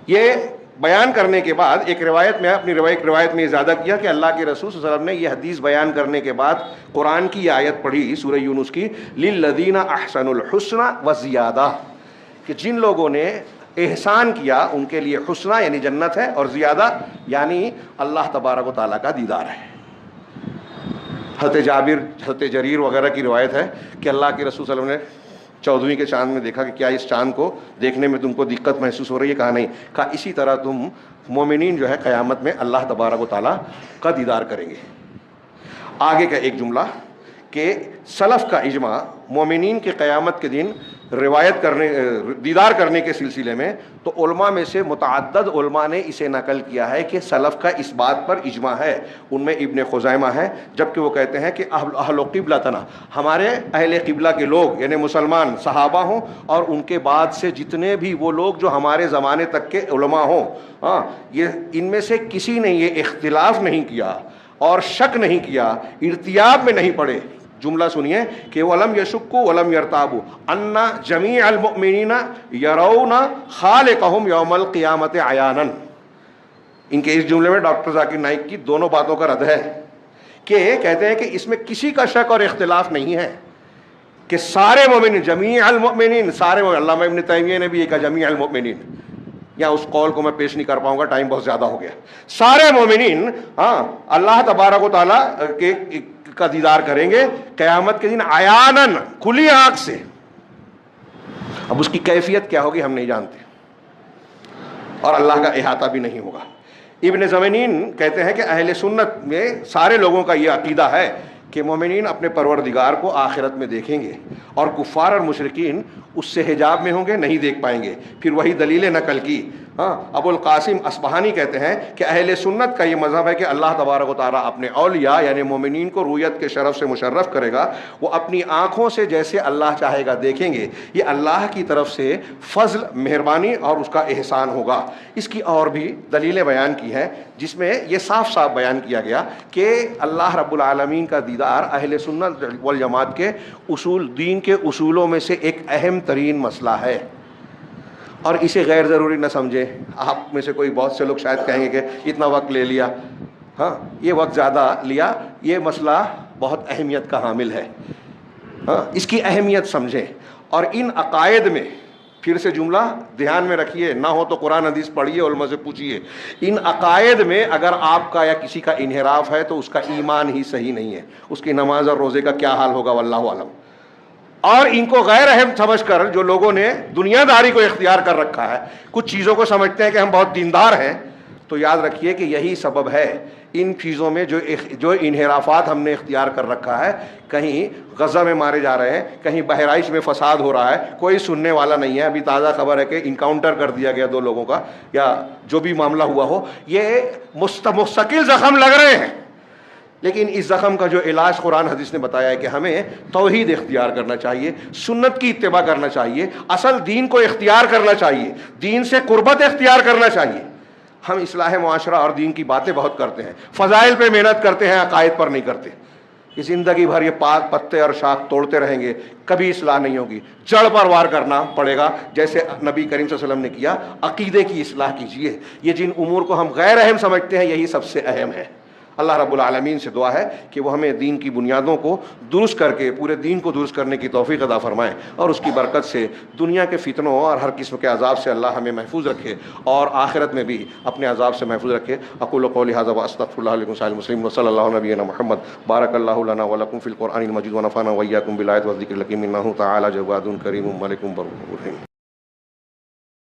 یہ بیان کرنے کے بعد ایک روایت میں اپنی روایت میں زیادہ کیا کہ اللہ کے رسول صلی اللہ علیہ وسلم نے یہ حدیث بیان کرنے کے بعد قرآن کی یہ آیت پڑھی سورہ یونس کی، للذین احسنوا الحسنى وزیادہ، کہ جن لوگوں نے احسان کیا ان کے لیے حسنہ یعنی جنت ہے، اور زیادہ یعنی اللہ تبارک و تعالیٰ کا دیدار ہے۔ حضرت جابر، حضرت جریر وغیرہ کی روایت ہے کہ اللہ کے رسول صلی اللہ علیہ وسلم نے 14ویں کے چاند میں دیکھا کہ کیا اس چاند کو دیکھنے میں تم کو دقت محسوس ہو رہی ہے؟ کہا نہیں۔ کہا اسی طرح تم مومنین جو ہے قیامت میں اللہ تبارک و تعالیٰ کا دیدار کریں گے۔ آگے کا ایک جملہ کہ سلف کا اجماع مومنین کے قیامت کے دن دیدار کرنے کے سلسلے میں، تو علماء میں سے متعدد علماء نے اسے نقل کیا ہے کہ سلف کا اس بات پر اجماع ہے۔ ان میں ابن خزیمہ ہے، جبکہ وہ کہتے ہیں کہ اہل قبلتنا، ہمارے اہل قبلہ کے لوگ یعنی مسلمان صحابہ ہوں اور ان کے بعد سے جتنے بھی وہ لوگ جو ہمارے زمانے تک کے علماء ہوں، یہ ان میں سے کسی نے یہ اختلاف نہیں کیا اور شک نہیں کیا، ارتیاب میں نہیں پڑے۔ جملہ سنیے کہ وَلَمْ يَشُكُّوا وَلَمْ يَرْتَابُوا أَنَّ جَمِيعَ الْمُؤْمِنِينَ يَرَوْنَ خَالِقَهُمْ يَوْمَ الْقِيَامَةِ عَيَانًا۔ ان کے اس جملے میں ڈاکٹر ذاکر نائک کی دونوں باتوں کا رد ہے، کہ کہتے ہیں کہ اس میں کسی کا شک اور اختلاف نہیں ہے کہ سارے مومنین، جمیع المؤمنین، سارے مومنین، علامہ ابن تیمیہ نے بھی یہ کہا جمیع المؤمنین، یا اس قول کو میں پیش نہیں کر پاؤں گا، ٹائم بہت زیادہ ہو گیا۔ سارے مومنین اللہ تبارک و تعالیٰ کا دیدار کریں گے قیامت کے دن عیاناً، کھلی آنکھ سے۔ اب اس کی کیفیت کیا ہوگی ہم نہیں جانتے، اور اللہ کا احاطہ بھی نہیں ہوگا۔ ابن زمینین کہتے ہیں کہ اہل سنت میں سارے لوگوں کا یہ عقیدہ ہے کہ مومنین اپنے پروردگار کو آخرت میں دیکھیں گے، اور کفار اور مشرکین اس سے حجاب میں ہوں گے، نہیں دیکھ پائیں گے۔ پھر وہی دلیل نقل کی۔ ابو القاسم اصبہانی کہتے ہیں کہ اہل سنت کا یہ مذہب ہے کہ اللہ تبارک و تعالیٰ اپنے اولیاء یعنی مومنین کو رویت کے شرف سے مشرف کرے گا، وہ اپنی آنکھوں سے جیسے اللہ چاہے گا دیکھیں گے۔ یہ اللہ کی طرف سے فضل، مہربانی اور اس کا احسان ہوگا۔ اس کی اور بھی دلیلیں بیان کی ہیں جس میں یہ صاف صاف بیان کیا گیا کہ اللہ رب العالمین کا دیدار اہل سنت والجماعت کے دین کے اصولوں میں سے ایک اہم ترین مسئلہ ہے، اور اسے غیر ضروری نہ سمجھیں۔ آپ میں سے کوئی بہت سے لوگ شاید کہیں گے کہ اتنا وقت لے لیا، یہ وقت زیادہ لیا، یہ مسئلہ بہت اہمیت کا حامل ہے۔ اس کی اہمیت سمجھیں، اور ان عقائد میں پھر سے جملہ دھیان میں رکھیے، نہ ہو تو قرآن حدیث پڑھیے، علماء سے پوچھیے۔ ان عقائد میں اگر آپ کا یا کسی کا انحراف ہے تو اس کا ایمان ہی صحیح نہیں ہے، اس کی نماز اور روزے کا کیا حال ہوگا واللہ اعلم۔ اور ان کو غیر اہم سمجھ کر جو لوگوں نے دنیا داری کو اختیار کر رکھا ہے، کچھ چیزوں کو سمجھتے ہیں کہ ہم بہت دیندار ہیں، تو یاد رکھیے کہ یہی سبب ہے ان چیزوں میں جو انحرافات ہم نے اختیار کر رکھا ہے۔ کہیں غزہ میں مارے جا رہے ہیں، کہیں بہرائچ میں فساد ہو رہا ہے، کوئی سننے والا نہیں ہے۔ ابھی تازہ خبر ہے کہ انکاؤنٹر کر دیا گیا 2 لوگوں کا، یا جو بھی معاملہ ہوا ہو، یہ مستقل زخم لگ رہے ہیں، لیکن اس زخم کا جو علاج قرآن حدیث نے بتایا ہے کہ ہمیں توحید اختیار کرنا چاہیے، سنت کی اتباع کرنا چاہیے، اصل دین کو اختیار کرنا چاہیے، دین سے قربت اختیار کرنا چاہیے۔ ہم اصلاح معاشرہ اور دین کی باتیں بہت کرتے ہیں، فضائل پہ محنت کرتے ہیں، عقائد پر نہیں کرتے۔ یہ زندگی بھر یہ پات پتے اور شاخ توڑتے رہیں گے، کبھی اصلاح نہیں ہوگی۔ جڑ پر وار کرنا پڑے گا، جیسے نبی کریم صلی اللہ علیہ وسلم نے کیا۔ عقیدے کی اصلاح کیجیے۔ یہ جن امور کو ہم غیر اہم سمجھتے ہیں یہی سب سے اہم ہے۔ اللہ رب العالمین سے دعا ہے کہ وہ ہمیں دین کی بنیادوں کو درست کر کے پورے دین کو درست کرنے کی توفیق عطا فرمائیں، اور اس کی برکت سے دنیا کے فتنوں اور ہر قسم کے عذاب سے اللہ ہمیں محفوظ رکھے اور آخرت میں بھی اپنے عذاب سے محفوظ رکھے۔ اقول قولی ھذا واستغفر اللہ لکم سائر المسلمین وصلی اللہ علی نبینا محمد۔ بارک اللہ لنا ولکم فی القرآن المجید ونفعنا وإیاکم بالآیات والذکر الحکیم، انہ تعالی جواد کریم ملک بر رحیم۔